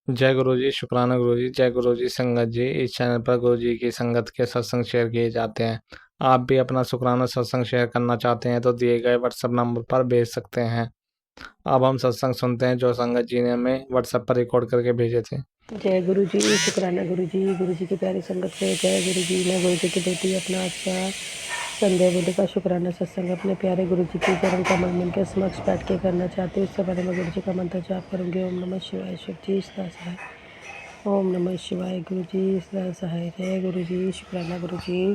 जय गुरु जी, शुक्राना गुरु जी, जय गुरु जी संगत जी। इस चैनल पर गुरु जी की संगत के सत्संग शेयर किए जाते हैं। आप भी अपना शुक्राना सत्संग शेयर करना चाहते हैं तो दिए गए व्हाट्सएप नंबर पर भेज सकते हैं। अब हम सत्संग सुनते हैं जो संगत जी ने हमें व्हाट्सएप पर रिकॉर्ड करके भेजे थे। जय गुरु जी, शुक्राना गुरु जी की प्यारी संगत को जय गुरु जी। मैं गुरु जी की बेटी अपना आपका संध्या बोले का शुक्राना सत्संग अपने प्यारे गुरु जी के चरण कमल में के समक्ष बैठ के करना चाहती हूँ। इससे पहले मैं गुरु जी का मंत्र जाप करूँगी। ओम नमः शिवाय, शिव जी सदा सहाय। ओम नमः शिवाय, गुरु जी सदा सहाय। जय गुरु जी, शुक्राना गुरु जी।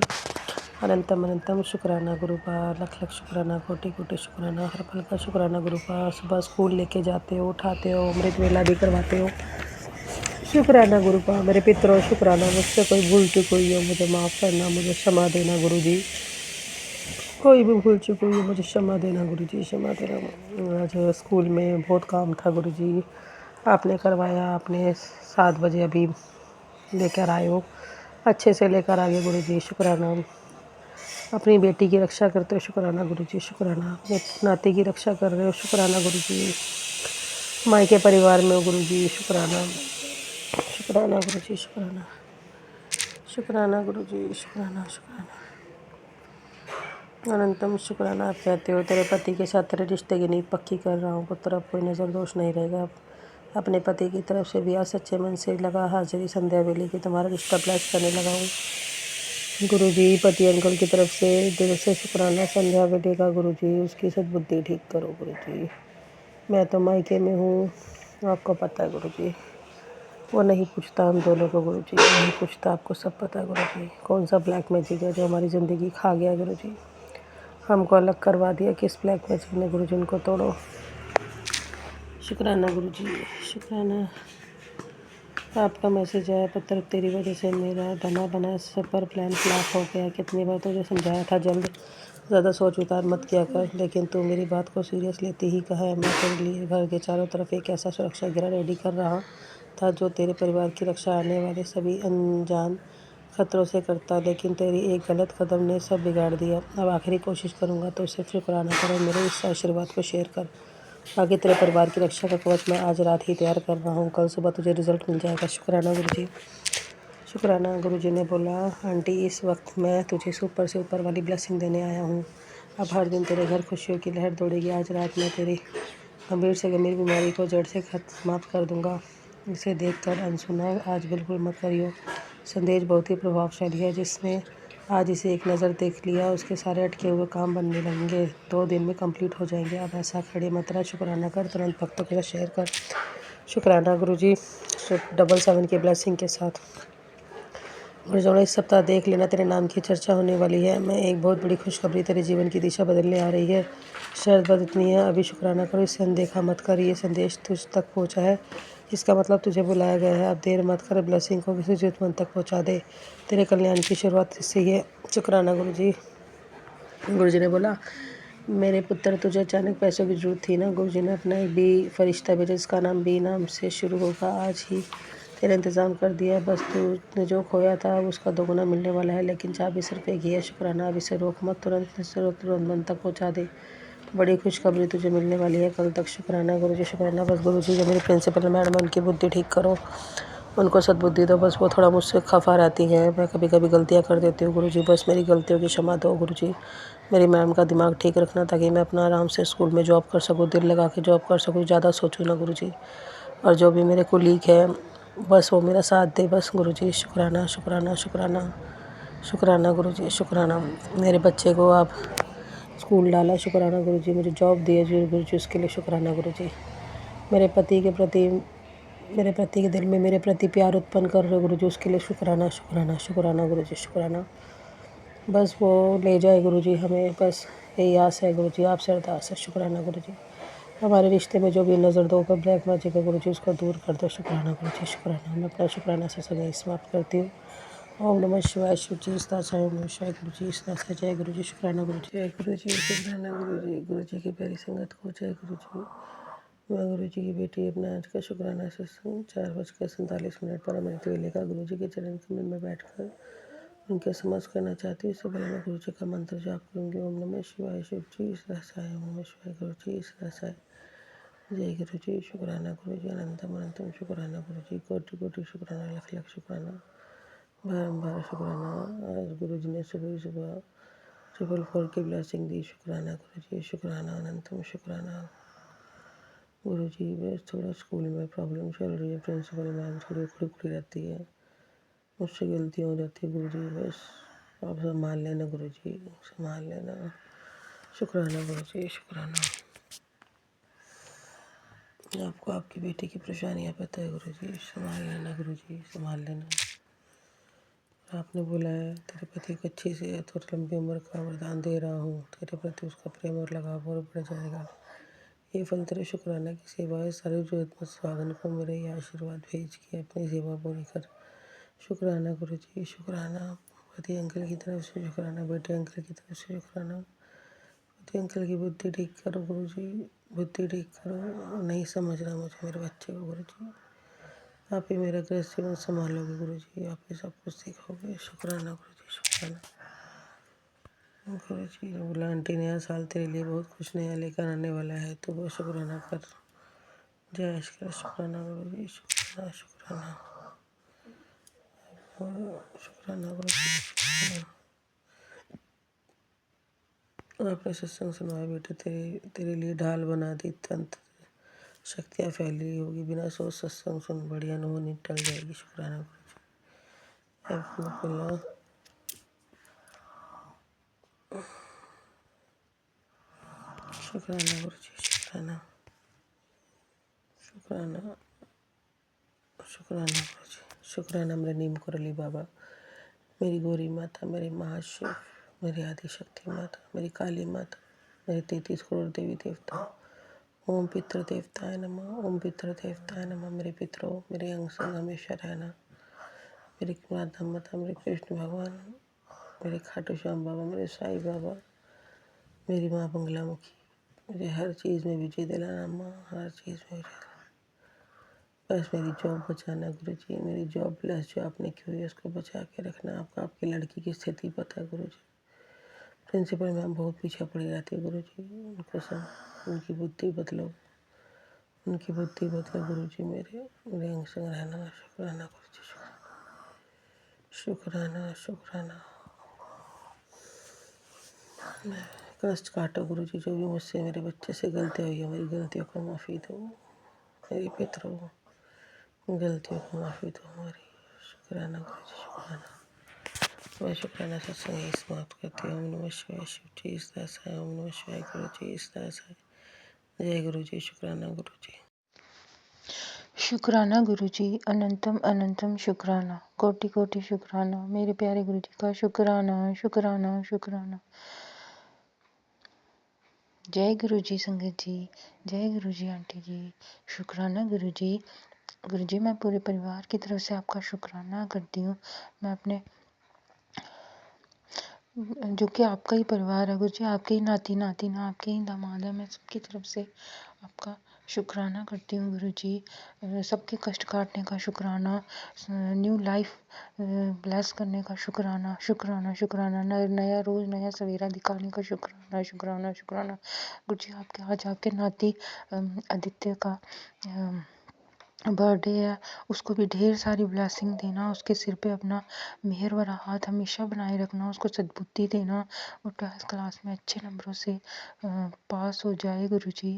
अनंतम अनंतम शुक्राना गुरु का, लख लख शुक्राना, कोटि कोटि शुक्राना, हर पल का शुक्राना गुरु का। सुबह स्कूल लेके जाते हो, उठाते हो, अमृत वेला भी करवाते हो, शुक्राना गुरु का। मेरे पितरों शुक्राना। मुझसे कोई भूल चूक हुई हो मुझे माफ़ करना, मुझे क्षमा देना गुरु जी। कोई भी भूल चूक हुई हो मुझे क्षमा देना गुरु जी, क्षमा देना। आज स्कूल में बहुत काम था गुरु जी, आपने करवाया। आपने 7 बजे अभी लेकर आए हो, अच्छे से लेकर आ गए गुरु जी, शुक्राना। अपनी बेटी की रक्षा करते हो, शुक्राना गुरु जी, शुक्राना। अपने नाते की रक्षा कर रहे हो, शुक्राना गुरु जी। मायके परिवार में हो गुरु जी, शुक्राना। शुक्राना गुरु जी, शुक्राना। शुक्राना गुरु जी, शुक्राना शुक्राना। अनंतम शुक्राना। आप कहते हो तेरे पति के साथ तेरे रिश्ते की नींव पक्की कर रहा हूँ, पुत्र अब कोई नज़र दोष नहीं रहेगा। अपने पति की तरफ से भी आज सच्चे मन से लगा हाजिरी संध्या वेले की तुम्हारा रिश्ता ब्लेस करने लगा हूँ गुरु जी। पति अंकल की तरफ से दिल से शुक्राना संध्या वेले का गुरु जी, उसकी सद्बुद्धि ठीक करो गुरु जी। मैं तो मायके में हूँ, आपको पता है गुरु जी। वो नहीं पूछता हम दोनों को गुरु जी, नहीं पूछता, आपको सब पता है गुरु जी। कौन सा ब्लैक मैजिक है जो हमारी ज़िंदगी खा गया गुरु जी, हमको अलग करवा दिया। किस ब्लैक मैजिक ने गुरु जी, उनको तोड़ो। शुक्राना गुरु जी, शुक्राना। आपका मैसेज आया, पुत्र तेरी वजह से मेरा बना बना सफ़र प्लान फ्लॉप हो गया। कितनी बार तुझे समझाया था जल्द ज़्यादा सोच विचार मत किया कर, लेकिन तू मेरी बात को सीरियस लेती ही कहा है। मैं तेरे लिए घर के चारों तरफ एक ऐसा सुरक्षा घेरा रेडी कर रहा था जो तेरे परिवार की रक्षा आने वाले सभी अनजान खतरों से करता, लेकिन तेरी एक गलत कदम ने सब बिगाड़ दिया। अब आखिरी कोशिश करूँगा तो सिर्फ शुक्राना कर और मेरे इस आशीर्वाद को शेयर कर। बाकी तेरे परिवार की रक्षा का कवच मैं आज रात ही तैयार कर रहा हूँ, कल सुबह तुझे रिजल्ट मिल जाएगा। शुक्राना गुरु जी, शुक्राना। गुरु जी ने बोला, आंटी इस वक्त मैं तुझे ऊपर से ऊपर वाली ब्लेसिंग देने आया हूँ। अब हर दिन तेरे घर खुशियों की लहर दौड़ेगी। आज रात मैं तेरी गंभीर से गंभीर बीमारी को जड़ से समाप्त कर दूंगा। इसे देखकर अनसुना आज बिल्कुल मत करियो। संदेश बहुत ही प्रभावशाली है, जिसने आज इसे एक नज़र देख लिया उसके सारे अटके हुए काम बनने लगेंगे, 2 दिन में कंप्लीट हो जाएंगे। अब ऐसा खड़े मत रह, शुक्राना कर, तुरंत भक्तों के साथ शेयर कर। शुक्राना गुरु जी, 777 की ब्लेसिंग के साथ। गुरुजनों, इस सप्ताह देख लेना तेरे नाम की चर्चा होने वाली है। मैं एक बहुत बड़ी खुशखबरी तेरे जीवन की दिशा बदलने आ रही है। शर्त बस इतनी है, अभी शुक्राना करो, इसे अनदेखा मत कर। ये संदेश तुझ तक पहुंचा है, इसका मतलब तुझे बुलाया गया है। अब देर मत कर, ब्लेसिंग को किसी जरूरतमंद तक पहुंचा दे। तेरे कल्याण की शुरुआत इससे ही है। शुक्राना गुरु जी। गुरु जी ने बोला, मेरे पुत्र तुझे अचानक पैसों की जरूरत थी ना। गुरु जी ने अपना एक बी फरिश्ता भेजा जिसका नाम बी नाम से शुरू होगा। आज ही तेरा इंतज़ाम कर दिया है। बस तूने जो खोया था अब उसका दोगुना मिलने वाला है, लेकिन चाबी सिर्फ एक ही है। शुक्राना। अब इसे रोक मत, तुरंत मन तक पहुँचा दे। बड़ी खुशखबरी तुझे मिलने वाली है कल तक। शुक्राना गुरु जी, शुक्राना। बस गुरु जी, जो मेरी प्रिंसिपल मैडम है उनकी बुद्धि ठीक करो, उनको सद्बुद्धि दो। बस वो थोड़ा मुझसे खफा रहती हैं, मैं कभी कभी गलतियाँ कर देती हूँ गुरु जी, बस मेरी गलतियों की क्षमा दो गुरु जी। मेरी मैम का दिमाग ठीक रखना ताकि मैं अपना आराम से स्कूल में जॉब कर सकूँ, दिल लगा के जॉब कर सकूँ, ज़्यादा सोचूँ ना गुरु जी। और जो भी मेरे कुलीग है बस वो मेरा साथ दे बस गुरु जी। शुक्राना शुक्राना शुक्राना। शुक्राना गुरु जी, शुक्राना। मेरे बच्चे को आप स्कूल डाला, शुक्राना गुरु जी। मुझे जॉब दी है जी गुरु जी, उसके लिए शुक्राना गुरु जी। मेरे पति के प्रति, मेरे पति के दिल में मेरे प्रति प्यार उत्पन्न कर रहे हो गुरु जी, उसके लिए शुक्राना शुक्राना शुक्राना गुरु जी, शुक्राना। बस वो ले जाए गुरु जी हमें, बस यही आस है गुरु जी, आपसे अरदास है। शुक्राना गुरु जी। हमारे रिश्ते में जो भी नज़र दो पर ब्लैक मैजिक है गुरु जी, उसको दूर कर दो। शुक्राना गुरु जी, शुक्राना। मैं अपना शुक्राना से सदैव समाप्त करती हूँ। ओम नमः शिवाय, शिव जी सदा सहाय। ओम नमः शिवाय, गुरु जी सदा सहाय। जय गुरु जी, शुक्राना गुरु जी। जय गुरु जी, शुक्राना गुरु जी। गुरु जी की प्यारी संगत को जय गुरु जी। मैं गुरु जी की बेटी अपना आज का शुक्राना सत्संग 4:47 पर अमृत वेले का गुरु जी के चरण कमल में बैठकर उनके समझ करना चाहती हूँ। इससे पहले मैं गुरु जी का मंत्र जाप करूँगी। ओम नमः शिवाय, शिव जी सदा सहाय। ओम नमः शिवाय, गुरु जी सदा सहाय। जय गुरु जी। शुक्राना गुरु जी, अनंतम अनंतम शुक्राना गुरु जी, कोटि कोटि शुक्राना, लख लख शुक्राना, बारंबार शुक्राना। आज गुरु जी ने सुबह सुबह 444 की ब्लेसिंग दी। शुक्राना गुरु जी, शुक्राना, अनंतम शुक्राना गुरु जी। बस थोड़ा स्कूल में प्रॉब्लम चल रही है, प्रिंसिपल मैम थोड़ी उखड़ी उखड़ी रहती है, मुझसे गलतियाँ हो जाती है गुरु जी, बस आप संभाल लेना गुरु जी, संभाल लेना। शुक्राना गुरु जी, शुक्राना। आपको आपकी बेटी की परेशानियाँ पता है गुरु जी, संभाल लेना गुरु जी, संभाल लेना। आपने बोला है तेरे पति को अच्छी सेहत और लंबी उम्र का वरदान दे रहा हूँ, तेरे प्रति उसका प्रेम और लगाव और बढ़ जाएगा। ये फल तेरे शुक्राना की सेवा है। सारे जरूरतमंद स्वागन को मेरे ये आशीर्वाद भेज के अपनी सेवा पूरी कर। शुक्राना गुरु जी, शुक्राना। पति अंकल की तरफ से शुक्राना, बेटे अंकल की तरफ से शुक्राना। पति अंकल की बुद्धि ठीक करो गुरु जी, बुद्धि ठीक करो। नहीं समझ रहा मुझे मेरे बच्चे को गुरु जी, आप ही मेरा गृहस्थ जीवन संभालोगे गुरु जी, आप ही सब कुछ सिखाओगे। शुक्राना गुरु जी, शुक्राना गुरु जी। बोला आंटी नया साल तेरे लिए बहुत कुछ नया लेकर आने वाला है, तो वो शुक्राना कर। जय श्री शुक्राना गुरु जी, शुक्राना शुक्राना शुक्राना गुरु जी, शुक्राना। आपने सत्संग सुनवाया बेटे, तेरे लिए ढाल बना दी, तंत्र शक्तियाँ फैली होगी, बिना सोच सत्संग सुन, बढ़िया अनहोनी टल जाएगी। शुक्राना गुरु जी। आपने बोला शुक्राना गुरु जी, शुक्राना शुक्राना शुक्राना गुरु जी, शुक्राना। मेरे नीम कुरली बाबा, मेरी गौरी माता, मेरे महाशिव, मेरी आदिशक्ति माता, मेरी काली माता, मेरे 33 करोड़ देवी देवता। ओम पितृ देवताय नमः, ओम पितृ देवताय नमः। मेरे पितरों, मेरे अंग संग हमेशा रहना। मेरी राधा माता, मेरे कृष्ण भगवान, मेरे खाटू श्याम बाबा, मेरे साईं बाबा, मेरी माँ बंगलामुखी, मुझे हर चीज़ में विजय दिलाना माँ, हर चीज़ में विजय दिलाना। बस मेरी जॉब बचाना गुरु जी, मेरी जॉब प्लस जो आपने की हुई है उसको बचा के रखना। आपकी लड़की की स्थिति पता है गुरु जी, प्रिंसिपल मैम बहुत पीछे पड़ी रहती है गुरु जी, उनको सब उनकी बुद्धि बदलो, उनकी बुद्धि बदलो गुरु जी। मेरे अंग संग रहना। शुक्राना गुरु जी, शुक्राना शुक्राना। कष्ट काटो गुरु जी, जो भी मुझसे मेरे बच्चे से गलती हुई है, मेरी गलतियों को माफ़ी दो। मेरी पितरों, गलतियों को माफ़ी दो हमारी। शुक्राना गुरु जी, शुक्राना। मैं शुक्राना सत्संग यही समाप्त करती हूँ। ओम नमः शिवाय। शिव जी इस दास है। ओम नमः शिवाय। गुरु जी इस दास है। जय गुरु जी, शुक्राना गुरु जी। शुक्राना गुरु जी, अनंतम अनंतम शुक्राना, कोटि कोटि शुक्राना, मेरे प्यारे गुरु जी का शुक्राना शुक्राना शुक्राना। जय गुरु जी संगत जी, जय गुरु जी आंटी जी। शुक्राना गुरु जी। गुरु जी मैं पूरे परिवार की तरफ से आपका शुक्राना करती हूँ। मैं अपने जो कि आपका ही परिवार है गुरु जी, आपके ही नाती नातिना, आपके ही दामाद है, मैं सबकी तरफ से आपका शुक्राना करती हूँ गुरु जी। सबके कष्ट काटने का शुक्राना, न्यू लाइफ ब्लेस करने का शुक्राना शुक्राना शुक्राना, नया रोज़ नया सवेरा दिखाने का शुक्राना शुक्राना शुक्राना गुरु जी। आज आपके नाती आदित्य का बर्थडे है, उसको भी ढेर सारी ब्लेसिंग देना, उसके सिर पे अपना मेहर भरा हाथ हमेशा बनाए रखना, उसको सद्बुद्धि देना, वो 12th क्लास में अच्छे नंबरों से पास हो जाए गुरु जी।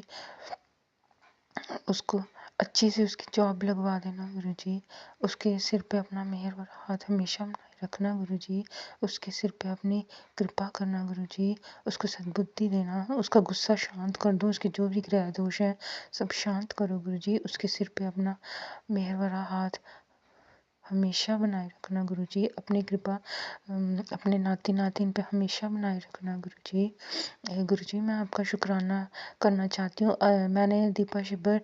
उसको अच्छी से उसकी जॉब लगवा देना गुरु जी। उसके सिर पे अपना मेहर भरा हाथ हमेशा बनाए रखना गुरु जी। उसके सिर पे अपनी कृपा करना गुरु जी। उसको सद्बुद्धि देना, उसका गुस्सा शांत कर दो, उसके जो भी ग्रह दोष हैं सब शांत करो गुरु जी। उसके सिर पे अपना मेहर भरा हाथ हमेशा बनाए रखना गुरु जी। अपनी कृपा अपने नाती नातिन पे हमेशा बनाए रखना गुरु जी। गुरु जी मैं आपका शुक्राना करना चाहती हूँ। मैंने दीपा शिब्बर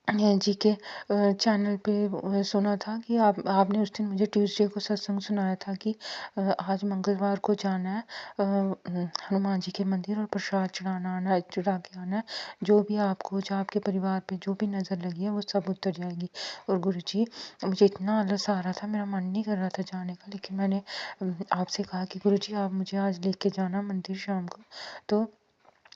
जी के चैनल पे सुना था कि आपने उस दिन मुझे ट्यूसडे को सत्संग सुनाया था कि आज मंगलवार को जाना है हनुमान जी के मंदिर और प्रसाद चढ़ा के आना है। जो भी आपको जो आपके परिवार पे जो भी नज़र लगी है वो सब उतर जाएगी। और गुरु जी मुझे इतना आलस आ रहा था, मेरा मन नहीं कर रहा था जाने का, लेकिन मैंने आपसे कहा कि गुरु जी आप मुझे आज लेके जाना मंदिर शाम को। तो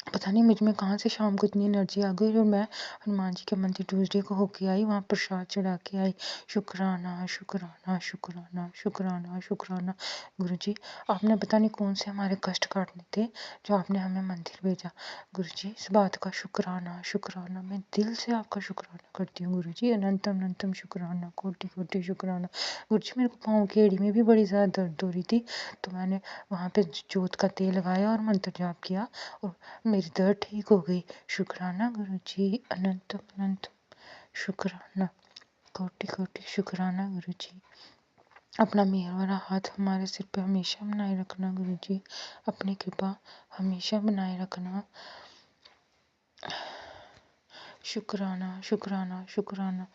पता नहीं मुझ में कहाँ से शाम को इतनी एनर्जी आ गई और मैं हनुमान जी के मंदिर ट्यूसडे को होके आई, वहाँ प्रसाद चढ़ा के आई। शुक्राना शुक्राना शुक्राना शुक्राना शुक्राना। गुरुजी आपने पता नहीं कौन से हमारे कष्ट काटने थे जो आपने हमें मंदिर भेजा। गुरुजी इस बात का शुक्राना शुक्राना, मैं दिल से आपका शुक्राना करती हूँ गुरुजी। अनंतम अनंतम शुक्राना, कोटि कोटि शुक्राना। गुरुजी मेरे को पाँव की एड़ी में भी बड़ी ज़्यादा दर्द हो रही थी, तो मैंने वहाँ पे जोत का तेल लगाया और मंत्र जाप किया और मेरी दर्द ठीक हो गई। शुक्राना गुरुजी, अनंत अनंत शुक्राना, कोटि कोटि शुक्राना गुरुजी। अपना मेहर भरा हाथ हमारे सिर पे हमेशा बनाए रखना गुरुजी, अपनी कृपा हमेशा बनाए रखना। शुक्राना शुक्राना शुक्राना,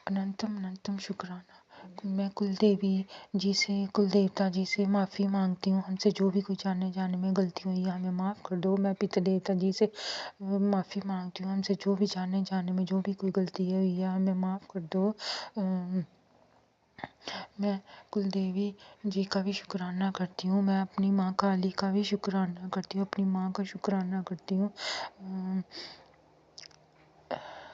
अनंतम अनंतम शुक्राना। मैं कुलदेवी जी से, कुल देवता जी से माफ़ी मांगती हूँ, हमसे जो भी कोई जाने जाने में गलती हुई है हमें माफ़ कर दो। मैं पितृ देवता जी से माफ़ी मांगती हूँ, हमसे जो भी जाने जाने में जो भी कोई गलती हुई है हमें माफ़ कर दो। मैं कुलदेवी जी का भी शुक्राना करती हूँ, मैं अपनी माँ काली का भी शुक्राना करती हूँ, अपनी माँ का शुक्राना करती हूँ,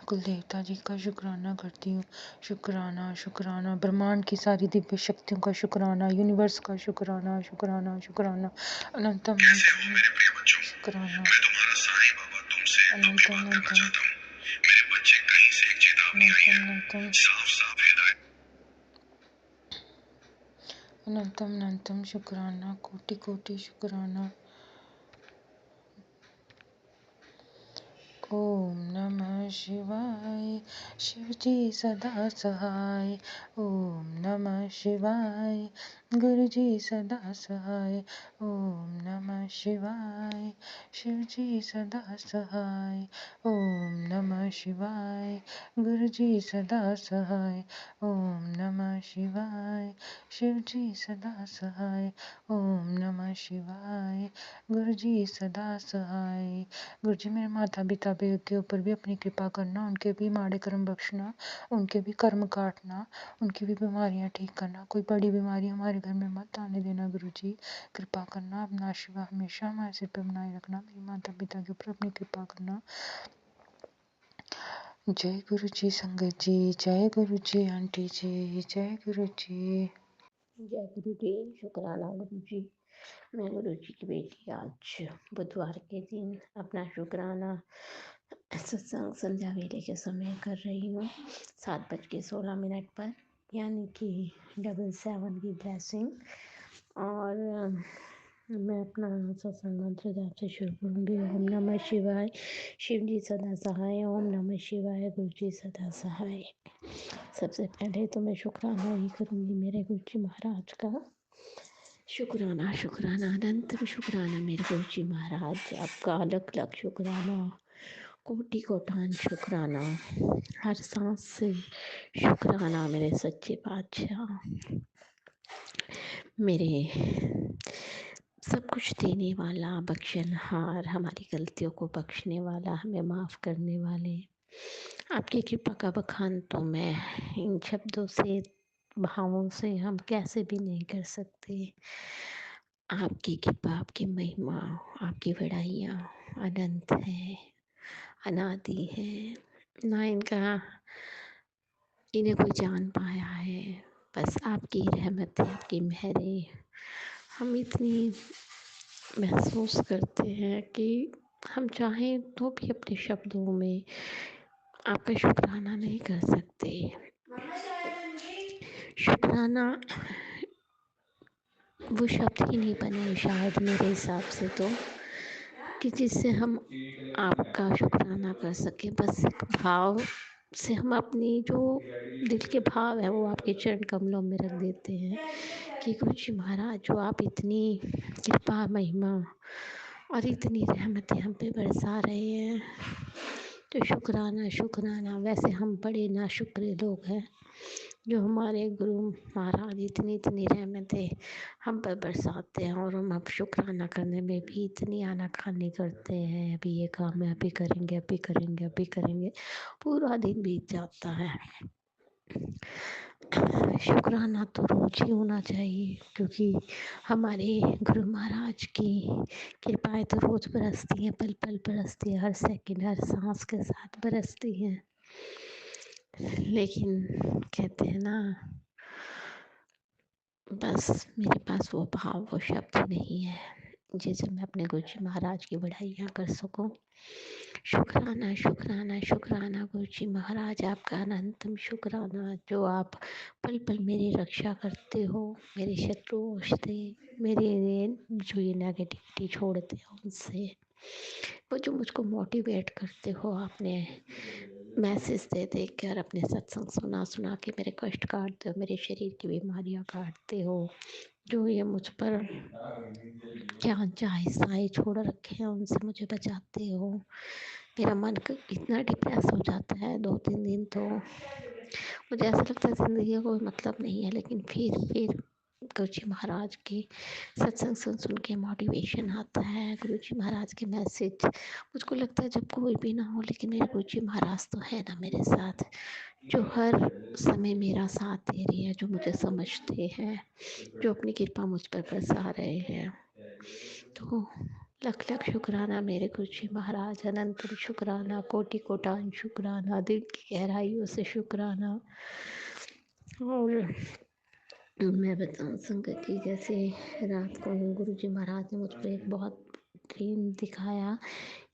कुल देवता जी का शुक्राना करती हूँ। शुक्राना शुक्राना, ब्रह्मांड की सारी दिव्य शक्तियों का शुक्राना, यूनिवर्स का शुक्राना शुक्राना शुक्राना, अनंतम अनंतम शुक्राना, अनंतम अनंतम अनंतम अनंतम अनंतम अनंतम शुक्राना, कोटि कोटि शुक्राना। ओम नमः शिवाय, शिव जी सदा सहाय। ओम नमः शिवाय, गुरु जी सदा सहाय। ओम नमः शिवाय, शिव जी सदा सहाय। ओम नमः शिवाय, गुरु जी सदा सहाय। ओम नमः शिवाय, शिव जी सदा सहाय। ओम नमः शिवाय, गुरु जी सदा सहाय। गुरु जी मेरे माता पिता के ऊपर भी अपनी कृपा करना, उनके भी माड़े कर्म बख्शना, उनके भी कर्म काटना, उनकी भी बीमारियां ठीक करना, कोई बड़ी बीमारी हमारे घर में मत आने देना गुरु जी। कृपा करना, अपना आशीर्वाद हमेशा हमारे सिर पे बनाए रखना, मेरे माता पिता के ऊपर अपनी कृपा करना। जय गुरु जी संगत जी, जय गुरु जी आंटी जी, जय गुरु जी। जय गुरु जी, शुक्राना गुरु जी। मैं गुरु जी की बेटी आज बुधवार के दिन अपना शुक्राना सत्संग संध्या वेले के समय कर रही हूँ 7:16 पर, यानी कि 777 की ब्लेसिंग। और मैं अपना सत्संग मंत्र जाप से शुरू करूँगी। ओम नमः शिवाय, शिव जी सदा सहाय। ओम नमः शिवाय, गुरु जी सदा सहाय। सबसे पहले तो मैं शुक्राना ही करूँगी मेरे गुरु जी महाराज का। शुक्राना शुक्राना, अनंत शुक्राना मेरे गुरु जी महाराज, आपका अलग अलग शुक्राना, कोटि कोटान शुक्राना, हर सांस से शुक्राना मेरे सच्चे बादशाह, मेरे सब कुछ देने वाला, बख्शनहार, हमारी गलतियों को बख्शने वाला, हमें माफ़ करने वाले। आपकी कृपा का बखान तो मैं इन शब्दों से, भावों से हम कैसे भी नहीं कर सकते। आपकी कृपा, आपकी महिमा, आपकी बड़ाइयाँ अनंत है, अनादि है, ना इन्हें कोई जान पाया है। बस आपकी रहमत है, आपकी मेहरें हम इतनी महसूस करते हैं कि हम चाहें तो भी अपने शब्दों में आपका शुक्राना नहीं कर सकते। शुक्राना वो शब्द ही नहीं बने शायद मेरे हिसाब से तो, कि जिससे हम आपका शुक्राना कर सकें। बस एक भाव से हम अपनी जो दिल के भाव है वो आपके चरण कमलों में रख देते हैं कि कुछ महाराज जो आप इतनी कृपा, महिमा और इतनी रहमतें हम पे बरसा रहे हैं, तो शुक्राना शुक्राना। वैसे हम बड़े नाशुक्र लोग हैं जो हमारे गुरु महाराज इतनी इतनी रहमतें हम पर बरसाते हैं और हम अब शुक्राना करने में भी इतनी आनाकानी करते हैं, अभी ये काम है, अभी करेंगे, अभी करेंगे, अभी करेंगे, पूरा दिन बीत जाता है। शुक्राना तो रोज ही होना चाहिए, क्योंकि हमारे गुरु महाराज की कृपाएं तो रोज बरसती हैं, पल पल बरसती है, हर सेकंड हर सांस के साथ बरसती हैं। लेकिन कहते हैं ना, बस मेरे पास वो भाव, वो शब्द नहीं है जिसे मैं अपने गुरु जी महाराज की बढ़ाइयाँ कर सकूं। शुक्राना शुक्राना शुक्राना गुरु जी महाराज, आपका अनंतम शुक्राना, जो आप पल पल मेरी रक्षा करते हो, मेरे शत्रुओं से, मेरे जो ये नेगेटिविटी छोड़ते हो उनसे, वो जो मुझको मोटिवेट करते हो, आपने मैसेज दे दे कर, अपने सत्संग सुना सुना के मेरे कष्ट काटते हो, मेरे शरीर की बीमारियां काटते हो, जो ये मुझ पर क्या चाहे साए छोड़ रखे हैं उनसे मुझे बचाते हो। मेरा मन इतना डिप्रेस हो जाता है 2-3 दिन, तो मुझे ऐसा लगता है ज़िंदगी का कोई मतलब नहीं है, लेकिन फिर गुरुजी महाराज के सत्संग सुन सुन के मोटिवेशन आता है, गुरुजी महाराज के मैसेज। मुझको लगता है जब कोई भी ना हो, लेकिन मेरे गुरुजी महाराज तो है ना मेरे साथ, जो हर समय मेरा साथ दे रही है, जो मुझे समझते हैं, जो अपनी कृपा मुझ पर बरसा रहे हैं। तो लख लख शुक्राना मेरे गुरुजी महाराज, अनंत शुक्राना, कोटि कोटान शुक्राना, दिल की गहराइयों से शुक्राना। और मैं बताऊँ संगत जी, जैसे रात को गुरुजी महाराज ने मुझको एक बहुत ड्रीम दिखाया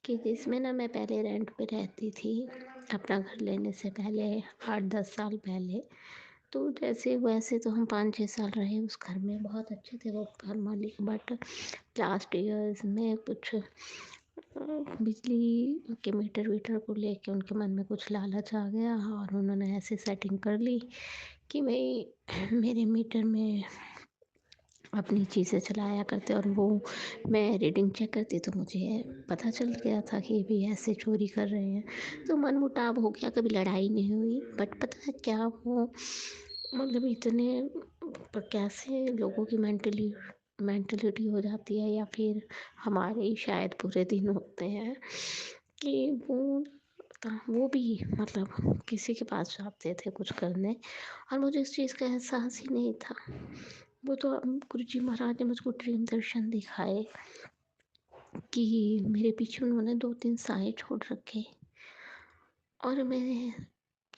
कि जिसमें ना, मैं पहले रेंट पे रहती थी अपना घर लेने से पहले, 8-10 साल पहले। तो जैसे वैसे तो हम 5-6 साल रहे उस घर में, बहुत अच्छे थे वो घर मालिक, बट लास्ट ईयर्स में कुछ बिजली के मीटर वीटर को लेके उनके मन में कुछ लालच आ गया, और उन्होंने ऐसे सेटिंग कर ली कि मेरे मीटर में अपनी चीज़ें चलाया करते, और वो मैं रीडिंग चेक करती तो मुझे पता चल गया था कि ये भी ऐसे चोरी कर रहे हैं। तो मनमुटाव हो गया, कभी लड़ाई नहीं हुई, बट पता है क्या, वो मतलब इतने कैसे लोगों की मेंटलिटी हो जाती है, या फिर हमारे ही शायद बुरे दिन होते हैं कि वो भी मतलब किसी के पास जाते थे कुछ करने, और मुझे इस चीज़ का एहसास ही नहीं था। वो तो गुरुजी महाराज ने मुझको ड्रीम दर्शन दिखाए कि मेरे पीछे उन्होंने 2-3 साए छोड़ रखे, और मैं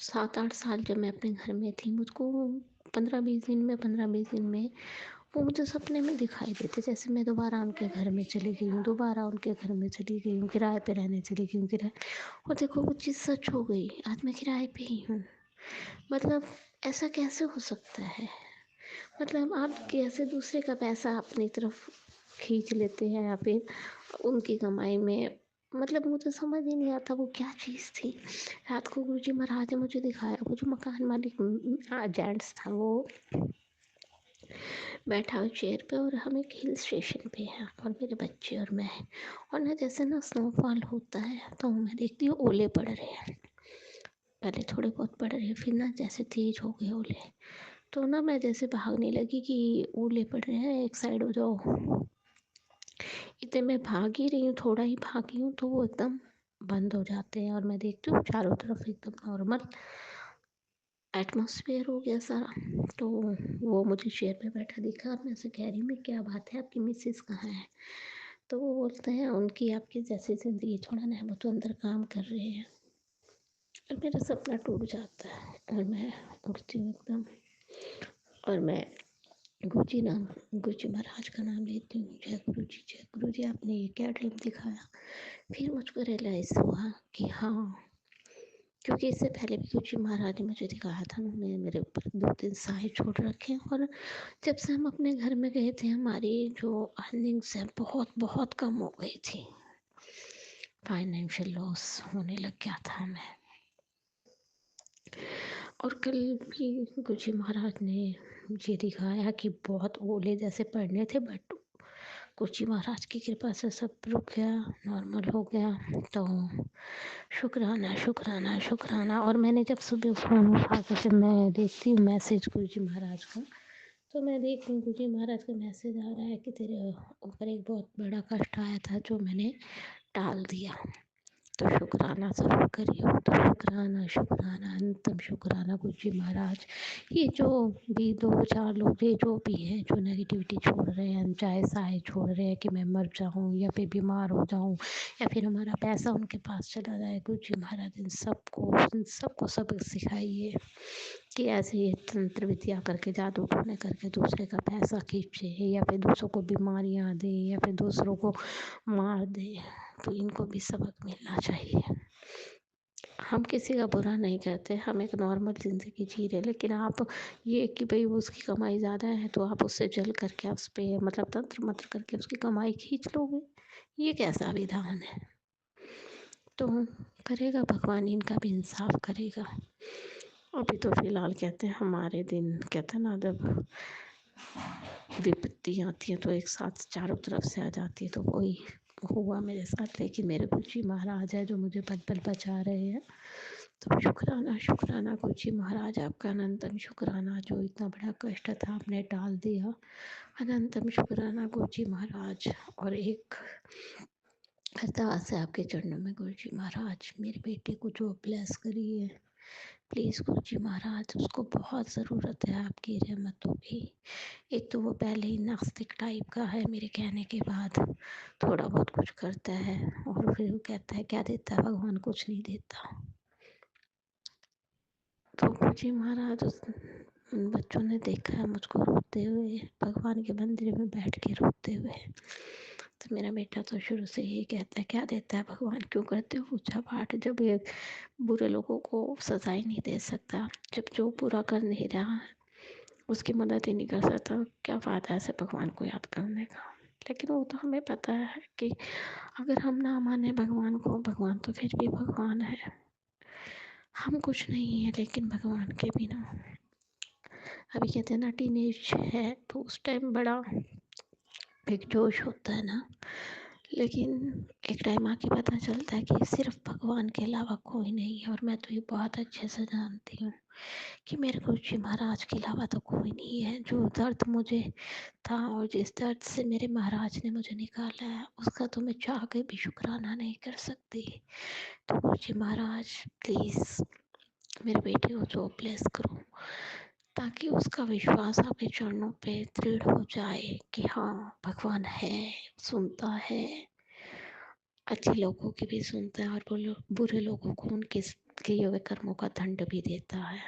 7-8 साल जब मैं अपने घर में थी, मुझको 15-20 दिन में वो मुझे सपने में दिखाई देते, जैसे मैं दोबारा उनके घर में चली गई हूँ, दोबारा उनके घर में चली गई हूँ, किराए पे रहने चली गई हूँ, किराए। और देखो वो चीज़ सच हो गई, आज मैं किराए पे ही हूँ। मतलब ऐसा कैसे हो सकता है? मतलब आप कैसे दूसरे का पैसा अपनी तरफ खींच लेते हैं, या फिर उनकी कमाई में, मतलब मुझे समझ ही नहीं आता वो क्या चीज़ थी। रात को गुरुजी महाराज ने मुझे दिखाया, वो जो मकान मालिक जेंट्स था, वो बैठा हुआ चेयर पे, और हम एक हिल स्टेशन पे हैं, और मेरे बच्चे और मैं, और ना जैसे ना स्नोफॉल होता है तो मैं देखती हूँ ओले पड़ रहे हैं, पहले थोड़े बहुत पड़ रहे हैं, फिर ना जैसे तेज हो गए ओले, तो ना मैं जैसे भागने लगी कि ओले पड़ रहे हैं, एक साइड हो जाओ। इतने मैं भाग ही रही हूँ, थोड़ा ही भागी हूँ, तो वो एकदम बंद हो जाते हैं, और मैं देखती हूँ चारों तरफ एकदम नॉर्मल एटमॉस्फेयर हो गया सारा। तो वो मुझे चेयर पे बैठा दिखा, और मैं उसे कह रही, मैं क्या बात है, आपकी मिसेस कहाँ है? तो वो बोलते हैं उनकी आपकी जैसी ज़िंदगी थोड़ा ना है, वो तो अंदर काम कर रहे हैं। और मेरा सपना टूट जाता है, और मैं उठती हूँ एकदम, और मैं गुरुजी महाराज का नाम लेती हूँ, जय गुरु जी, आपने ये क्या ड्रीम दिखाया? फिर मुझको रियलाइज़ हुआ कि हाँ, क्योंकि इससे पहले भी गुरुजी महाराज ने मुझे दिखाया था, उन्होंने मेरे ऊपर 2-3 साए छोड़ रखे हैं, और जब से हम अपने घर में गए थे, हमारी जो अर्निंग्स है बहुत बहुत कम हो गई थी, फाइनेंशियल लॉस होने लग गया था हमें। और कल भी गुरुजी महाराज ने ये दिखाया कि बहुत ओले जैसे पड़ने थे, बट गुरुजी महाराज की कृपा से सब रुक गया, नॉर्मल हो गया। तो शुक्राना शुक्राना शुक्राना। और मैंने जब सुबह फ़ोन उठा कर जब मैं देखती हूँ मैसेज गुरुजी महाराज का, तो मैं देखती हूँ गुरुजी महाराज का मैसेज आ रहा है कि तेरे ऊपर एक बहुत बड़ा कष्ट आया था जो मैंने टाल दिया। तो शुक्राना ज़रूर करिए। तो शुक्राना, शुक्राना, अनंतम शुक्राना गुरु जी महाराज। ये जो भी 2-4 लोग ये जो भी हैं जो नेगेटिविटी छोड़ रहे हैं, चाहे साए छोड़ रहे हैं कि मैं मर जाऊँ या फिर बीमार हो जाऊँ या फिर हमारा पैसा उनके पास चला जाए, गुरु जी महाराज इन सबको सबक सिखाइए कि ऐसे ये तंत्र विद्या करके, जादू टोने करके दूसरे का पैसा खींचे या फिर दूसरों को बीमारियां दे या फिर दूसरों को मार दे। तो इनको भी सबक मिलना चाहिए। हम किसी का बुरा नहीं करते, हम एक नॉर्मल ज़िंदगी जी रहे, लेकिन आप ये कि भाई उसकी कमाई ज़्यादा है तो आप उससे जल करके उस पे मतलब तंत्र मंत्र करके उसकी कमाई खींच लोगे, ये कैसा विधान है? तो करेगा भगवान, इनका भी इंसाफ करेगा। अभी तो फिलहाल कहते हैं हमारे दिन, कहते हैं ना जब विपत्ति आती है तो एक साथ चारों तरफ से आ जाती है, तो वही हुआ मेरे साथ। लेकिन मेरे गुरुजी महाराज है जो मुझे पल पल बचा रहे हैं। तो शुक्राना, शुक्राना गुरुजी महाराज आपका, अनंतम शुक्राना, जो इतना बड़ा कष्ट था आपने टाल दिया। अनंतम शुक्राना गुरुजी महाराज। और एक अरदास है आपके चरणों में गुरुजी महाराज, मेरे बेटे को जो ब्लेस करिए प्लीज़ गुरुजी महाराज, उसको बहुत ज़रूरत है आपकी रहमतों की। एक तो वो पहले ही नास्तिक टाइप का है, मेरे कहने के बाद थोड़ा बहुत कुछ करता है और फिर वो कहता है क्या देता है भगवान, कुछ नहीं देता। तो गुरुजी महाराज उन बच्चों ने देखा है मुझको रोते हुए, भगवान के मंदिर में बैठ के रोते हुए। तो मेरा बेटा तो शुरू से ही कहता है क्या देता है भगवान, क्यों करते हो पूजा पाठ, जब ये बुरे लोगों को सजा ही नहीं दे सकता, जब जो पूरा कर नहीं रहा है उसकी मदद ही नहीं कर सकता, क्या फ़ायदा ऐसे भगवान को याद करने का। लेकिन वो तो हमें पता है कि अगर हम ना माने भगवान को, भगवान तो फिर भी भगवान है, हम कुछ नहीं है लेकिन भगवान के बिना। अभी कहते हैं ना टीनेज है तो उस टाइम बड़ा एक जोश होता है ना, लेकिन एक टाइम आके पता चलता है कि सिर्फ भगवान के अलावा कोई नहीं है। और मैं तो ये बहुत अच्छे से जानती हूँ कि मेरे गुरुजी महाराज के अलावा तो कोई नहीं है। जो दर्द मुझे था और जिस दर्द से मेरे महाराज ने मुझे निकाला है, उसका तो मैं चाह के भी शुक्राना नहीं कर सकती। तो गुरुजी महाराज प्लीज़ मेरे बेटे को जो ब्लेस करो, ताकि उसका विश्वास आपके चरणों पे दृढ़ हो जाए कि हाँ भगवान है, सुनता है, अच्छे लोगों की भी सुनता है और बुरे लोगों को उनके किए हुए कर्मों का दंड भी देता है।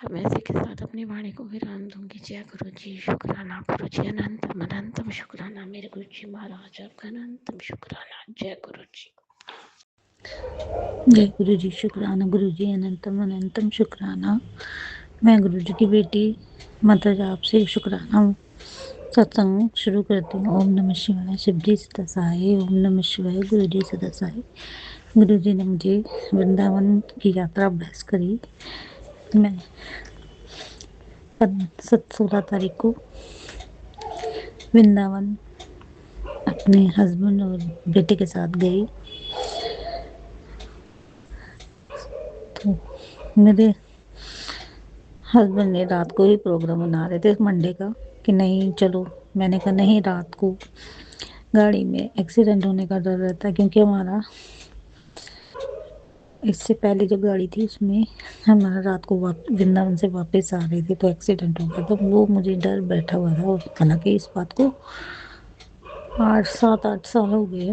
अब मैं इसी के साथ अपनी वाणी को विराम दूंगी। जय गुरु जी, शुक्राना गुरु जी, अनंतम अनंतम शुक्राना मेरे गुरु जी महाराज आपका, अनंतम शुक्राना। जय गुरु जी। जय गुरु जी, शुक्राना गुरु जी, अनंतम अनंतम शुक्राना। मैं गुरु जी की बेटी माता जी आपसे शुक्राना सत्संग शुरू करती हूँ। ओम नमः शिवाय, शिव जी सदा सहाय। ओम नमः शिवाय, गुरु जी सदा सहाय। गुरु जी ने मुझे वृंदावन की यात्रा ब्लेस करी। मैं 16 तारीख को वृंदावन अपने हस्बैंड और बेटे के साथ गई। तो मेरे हस्बैंड ने रात को ही प्रोग्राम बना रहे थे मंडे का कि नहीं चलो। मैंने कहा नहीं, रात को गाड़ी में एक्सीडेंट होने का डर रहता है, क्योंकि हमारा इससे पहले जो गाड़ी थी उसमें हमारा रात को वृंदावन से वापस आ रहे थे तो एक्सीडेंट हो गया। तो वो मुझे डर बैठा हुआ था। और हालांकि इस बात को 7-8 साल हो गए,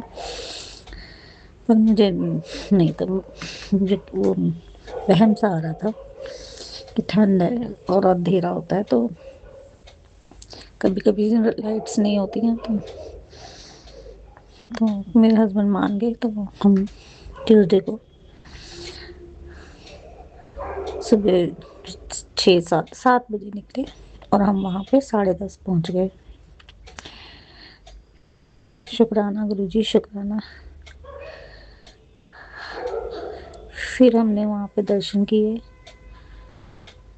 पर मुझे नहीं तो मुझे वो वहम सा आ रहा था कि ठंड है और अंधेरा होता है तो कभी कभी लाइट्स नहीं होती हैं। तो मेरे हस्बैंड मान गए। तो हम ट्यूसडे को सुबह 6-7 बजे निकले और हम वहाँ पे 10:30 पहुँच गए। शुक्राना गुरु जी, शुक्राना। फिर हमने वहाँ पे दर्शन किए।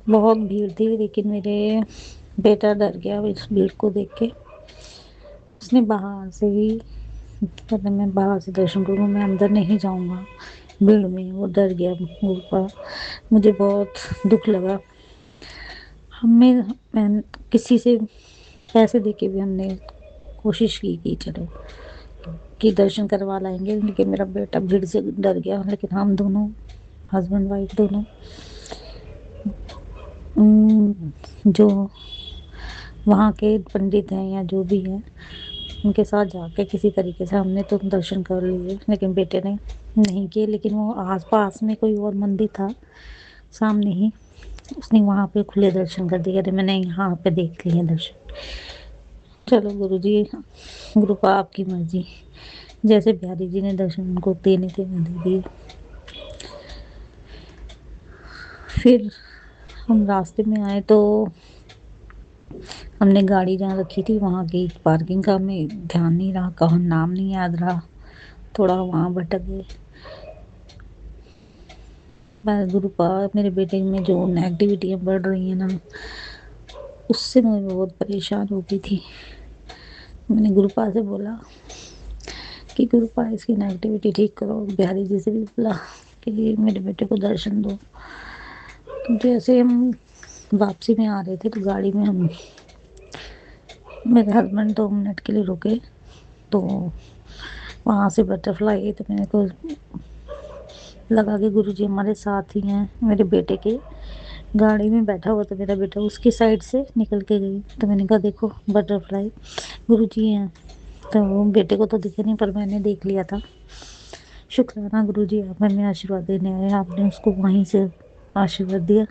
बहुत भीड़ थी, लेकिन मेरे बेटा डर गया इस भीड़ को देख के। उसने बाहर से ही, पहले मैं बाहर से दर्शन करूँ, मैं अंदर नहीं जाऊँगा भीड़ में, वो डर गया। मुझे बहुत दुख लगा। मैं किसी से पैसे दे के भी हमने कोशिश की कि चलो कि दर्शन करवा लाएंगे, लेकिन मेरा बेटा भीड़ से डर गया। लेकिन हम दोनों हस्बैंड वाइफ दोनों जो वहाँ के पंडित हैं या जो भी है उनके साथ जाके किसी तरीके से हमने तो दर्शन कर लिए, लेकिन बेटे ने नहीं किए। लेकिन वो आस पास में कोई और मंदिर था सामने ही, उसने वहाँ पे खुले दर्शन कर दिए। अरे मैंने यहाँ पे देख लिए दर्शन। चलो गुरु जी, गुरुपा आपकी मर्जी, जैसे बिहारी जी ने दर्शन उनको देने थे मैं दे दिए। फिर हम रास्ते में आए तो हमने गाड़ी जहाँ रखी थी वहाँ की पार्किंग का हमें ध्यान नहीं रहा, कहाँ नाम नहीं याद रहा, थोड़ा वहाँ भटक गए। बस गुरुपा मेरे बेटे में जो नेगेटिविटियाँ बढ़ रही हैं ना, उससे मैं बहुत परेशान हो गई थी। मैंने गुरुपा से बोला कि गुरुपा इसकी नेगेटिविटी ठीक करो। बिहारी जी से भी बोला कि मेरे बेटे को दर्शन दो। तो जैसे हम वापसी में आ रहे थे तो गाड़ी में हम मेरे हस्बैंड 2 मिनट के लिए रुके, तो वहाँ से बटरफ्लाई तो मेरे को लगा कि गुरुजी हमारे साथ ही हैं। मेरे बेटे के गाड़ी में बैठा हुआ था मेरा बेटा, उसकी साइड से निकल के गई। तो मैंने कहा देखो बटरफ्लाई गुरुजी हैं। तो बेटे को तो दिखे नहीं पर मैंने देख लिया था। शुक्राना गुरुजी, आप हमें आशीर्वाद देने आए, आपने उसको वहीं से आशीर्वाद दिया।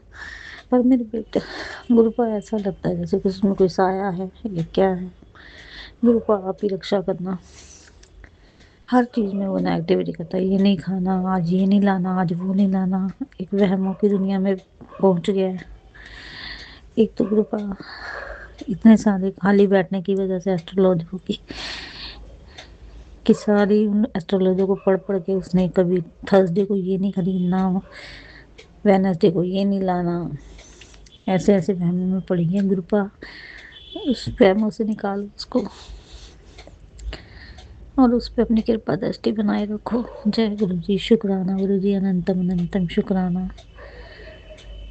पर मेरे बेटे गुरुपा ऐसा लगता है जैसे कि उसमें कोई साया है, ये क्या है। गुरुपा आप ही रक्षा करना। हर चीज़ में वो नेगेटिविटी करता है, ये नहीं खाना, आज ये नहीं लाना, आज वो नहीं लाना। एक वहमों की दुनिया में पहुंच गया है। एक तो गुरुपा इतने सारे खाली बैठने की वजह से एस्ट्रोलॉजर की सारी उन एस्ट्रोलॉजर को पढ़ पढ़ के उसने कभी थर्सडे को ये नहीं खरीदना, वेडनेसडे को ये नहीं लाना, ऐसे ऐसे वहमों में पड़ी है। गुरुपा उस वहमों से निकाल उसको और उस पर अपनी कृपा दृष्टि बनाए रखो। जय गुरु जी। शुक्राना गुरु जी, अनंतम अनंतम शुक्राना,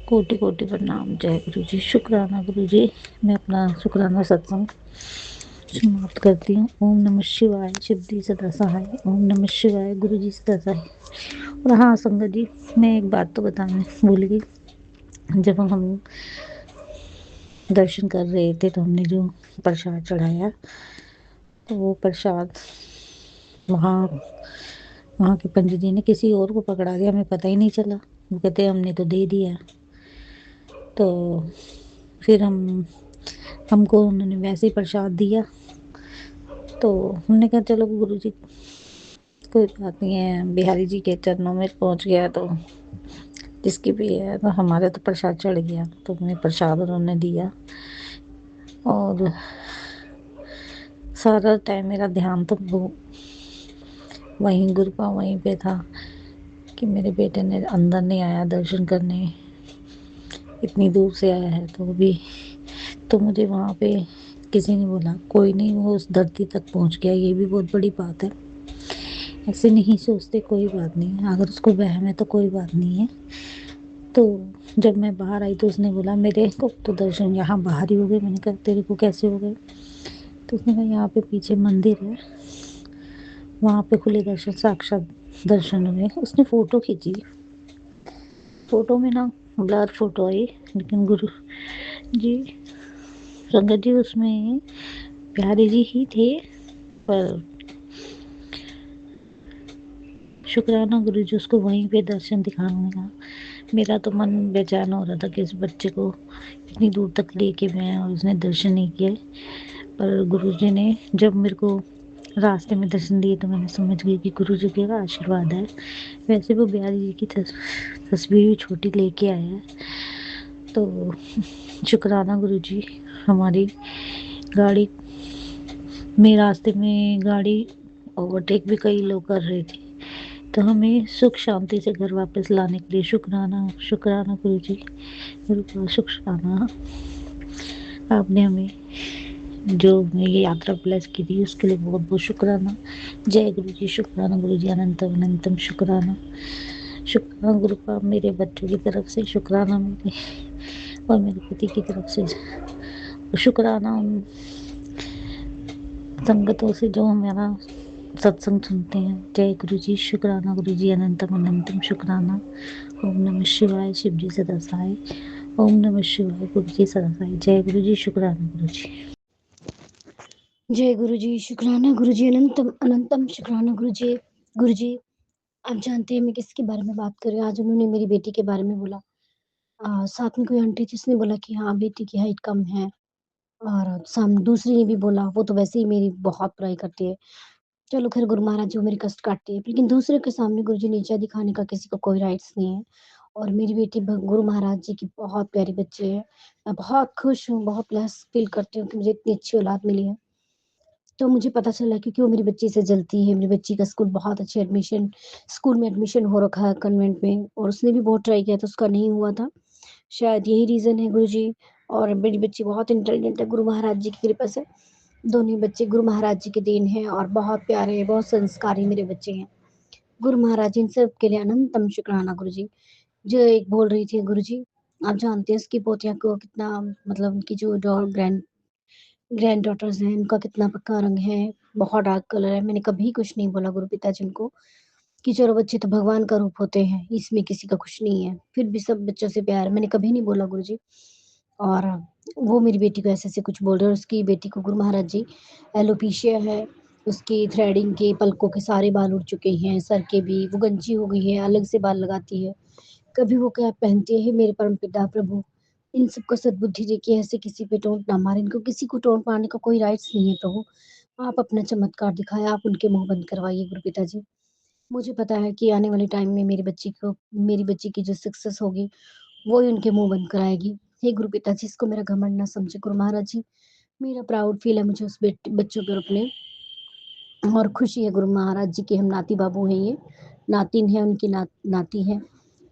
कोटि कोटि प्रणाम। जय गुरु जी। शुक्राना गुरु जी। मैं अपना शुक्राना सत्संग समाप्त करती हूँ। ओम नमः शिवाय, सिद्धि सदा सहाय। ओम नमः शिवाय, गुरु जी सदा सहाय। और हाँ संगत जी, मैं एक बात तो बताने भूल गई। जब हम दर्शन कर रहे थे तो हमने जो प्रसाद चढ़ाया, तो वो प्रसाद वहाँ वहाँ के पंडित जी ने किसी और को पकड़ा दिया, हमें पता ही नहीं चला। वो कहते हमने तो दे दिया। तो फिर हमको उन्होंने वैसे ही प्रसाद दिया। तो हमने कहा चलो गुरु जी कोई बात नहीं है, बिहारी जी के चरणों में पहुँच गया तो जिसकी भी है, तो हमारे तो प्रसाद चढ़ गया। तो उन्हें प्रसाद उन्होंने दिया और सारा टाइम मेरा ध्यान तो वो वहीं गुरुपा वहीं पे था कि मेरे बेटे ने अंदर नहीं आया दर्शन करने, इतनी दूर से आया है तो भी। तो मुझे वहाँ पे किसी ने बोला कोई नहीं, वो उस धरती तक पहुँच गया, ये भी बहुत बड़ी बात है। ऐसे नहीं सोचते, कोई बात नहीं है, अगर उसको वहम है तो कोई बात नहीं है। तो जब मैं बाहर आई तो उसने बोला मेरे को तो दर्शन यहाँ बाहर ही हो गए। मैंने कहा तेरे को कैसे हो गए। तो उसने कहा यहाँ पे पीछे मंदिर है, वहाँ पे खुले दर्शन, साक्षात दर्शन हुए। उसने फ़ोटो खींची, फ़ोटो में ना ब्लर फ़ोटो आई, लेकिन गुरु जी संगत जी उसमें प्यारे जी ही थे। पर शुक्राना गुरु जी उसको वहीं पे दर्शन दिखाने का। मेरा तो मन बेचैन हो रहा था कि इस बच्चे को इतनी दूर तक लेके मैं आया और उसने दर्शन नहीं किए। पर गुरु जी ने जब मेरे को रास्ते में दर्शन दिए तो मैंने समझ गई कि गुरु जी का आशीर्वाद है। वैसे वो बिहारी जी की तस्वीर भी छोटी लेके आया है। तो शुक्राना गुरु जी। हमारी गाड़ी में रास्ते में गाड़ी ओवरटेक भी कई लोग कर रहे थे, तो हमें सुख शांति से घर वापस लाने के लिए शुक्राना, शुक्राना गुरु जी। गुरु का शुक्राना, आपने हमें जो ये यात्रा ब्लेस की थी उसके लिए बहुत बहुत शुक्राना। जय गुरु जी। शुक्राना गुरु जी, अनंतम अनंतम शुक्राना। शुक्राना गुरु का मेरे बच्चों की तरफ से, शुक्राना मेरे और मेरे पति की तरफ से, शुक्राना उन संगतों से जो हमारा सत्संग सुनते हैं। जय गुरु जी, शुक्राना गुरु जी, अनंतम अनंतम शुक्राना। ओम नमः शिवाय, शिव जी सदा सहाय। ओम नमः शिवाय, गुरु जी सदा सहाय। जय गुरु जी, शुक्राना गुरु जी। जय गुरु जी, शुक्राना गुरु जी, अनंतम अनंतम शुक्राना गुरु जी। गुरु जी, आप जानते हैं मैं किसके बारे में बात कर रही हूँ? आज उन्होंने मेरी बेटी के बारे में बोला। साथ में कोई आंटी थी, उसने बोला कि हाँ, बेटी की हाइट कम है। और दूसरी ने भी बोला, वो तो वैसे ही मेरी बहुत बुराई करती है। चलो खैर, गुरु महाराज जी वो मेरी कष्ट काटती है, लेकिन दूसरे के सामने गुरु जी नीचा दिखाने का किसी को कोई राइट्स नहीं है। और मेरी बेटी गुरु महाराज जी की बहुत प्यारी बच्ची है। मैं बहुत खुश हूँ, बहुत ब्लेस फील करती हूँ कि मुझे इतनी अच्छी औलाद मिली है। तो मुझे पता चला क्योंकि वो मेरी बच्ची से जलती है। मेरी बच्ची का स्कूल में एडमिशन हो रखा है कन्वेंट में, और उसने भी बहुत ट्राई किया था, उसका नहीं हुआ था। शायद यही रीज़न है गुरु जी। और मेरी बच्ची बहुत इंटेलिजेंट है गुरु महाराज जी की कृपा से। दोनों ही बच्चे गुरु महाराज जी के देन हैं और बहुत प्यारे, बहुत संस्कारी मेरे बच्चे हैं। गुरु महाराज जी इन सब के लिए अनंतम शुक्राना गुरु जी। जो एक बोल रही थी गुरु जी, आप जानते हैं उसकी पोतिया को कितना, मतलब उनकी जो ग्रैंड डॉटर्स हैं, उनका कितना पक्का रंग है, बहुत डार्क कलर है। मैंने कभी कुछ नहीं बोला गुरु पिताजी उनको कि चलो बच्चे तो भगवान का रूप होते हैं, इसमें किसी का कुछ नहीं है, फिर भी सब बच्चों से प्यार है, मैंने कभी नहीं बोला गुरु जी। और वो मेरी बेटी को ऐसे-ऐसे कुछ बोल रहे हैं, और उसकी बेटी को गुरु महाराज जी एलोपेशिया है, उसकी थ्रेडिंग के पलकों के सारे बाल उड़ चुके हैं, सर के भी, वो गंजी हो गई है, अलग से बाल लगाती है। कभी वो कैप पहनती है, "हे मेरे परमपिता प्रभु, इन सबको सद्बुद्धि दे के ऐसे किसी पे टोंट ना मारें, इनको किसी को टोंट मारने का कोई राइट्स नहीं है प्रभु। आप अपना चमत्कार दिखाएँ, आप उनके मुँह बंद करवाइए गुरु पिताजी। मुझे पता है कि आने वाले टाइम में मेरी बच्ची की जो सक्सेस होगी, वो ही उनके मुँह बंद कराएगी। हे गुरु पिताजी, इसको मेरा घमंड ना समझे गुरु महाराज जी। मेरा प्राउड फील है मुझे उस बच्चों पर अपने, और खुशी है गुरु महाराज जी के हम नाती बाबू हैं ये, नातिन है उनकी नाती है।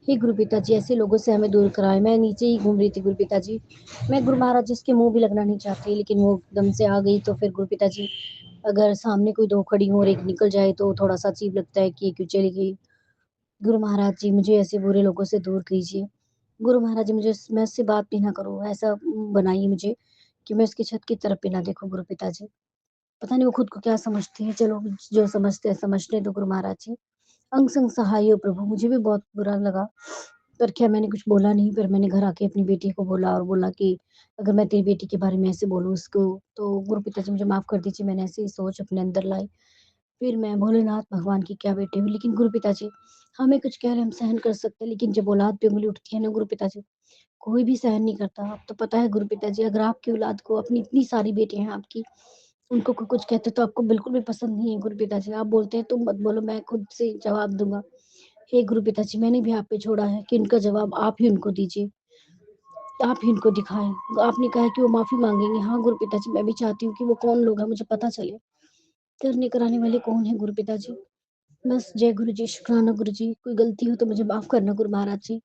हे गुरु पिताजी, ऐसे लोगों से हमें दूर कराएँ। मैं नीचे ही घूम रही थी गुरु पिताजी। मैं गुरु महाराज जी इसके मुँह भी लगना नहीं चाहती, लेकिन वो एकदम से आ गई तो फिर गुरु पिताजी, अगर सामने कोई 2 खड़ी हों और एक निकल जाए तो थोड़ा-सा अजीब लगता है कि ये क्यों चली गई। गुरु महाराज जी मुझे ऐसे बुरे लोगों से दूर कीजिए। गुरु महाराज जी मैं उससे बात भी ना करूँ, ऐसा बनाइए मुझे कि मैं उसकी छत की तरफ भी ना देखूँ गुरु पिताजी। पता नहीं वो खुद को क्या समझती है, चलो जो समझते हैं समझने दो गुरु महाराज जी। अंग संग सहाय हो प्रभु। मुझे भी बहुत बुरा लगा, पर क्या मैंने कुछ बोला नहीं। फिर मैंने घर आके अपनी बेटी को बोला और बोला कि अगर मैं तेरी बेटी के बारे में ऐसे बोलूँ उसको, तो गुरु पिताजी मुझे माफ़ कर दीजिए, मैंने ऐसी सोच अपने अंदर लाई। फिर मैं भोलेनाथ भगवान की क्या बेटी हूँ, लेकिन गुरु पिताजी हमें कुछ कह रहे हम सहन कर सकते हैं, लेकिन जब औलाद पे उँगली उठती है ना गुरु पिताजी, कोई भी सहन नहीं करता। अब तो पता है गुरु पिताजी, अगर आपकी औलाद को, अपनी इतनी सारी बेटियाँ हैं आपकी, उनको कोई कुछ कहते तो आपको बिल्कुल भी पसंद नहीं है गुरु पिताजी। आप बोलते हैं तुम मत बोलो, मैं खुद से जवाब दूँगा। हे गुरु पिताजी, मैंने भी आप पे छोड़ा है कि इनका जवाब आप ही उनको दीजिए, आप ही इनको दिखाएँ। आपने कहा है कि वो माफ़ी माँगेंगे। हाँ गुरु पिताजी, मैं भी चाहती हूँ कि वो कौन लोग हैं मुझे पता चले, करने कराने वाले कौन हैं गुरु पिताजी। बस जय गुरु जी, शुक्राना गुरु जी। कोई गलती हो तो मुझे माफ़ करना गुरु महाराज जी।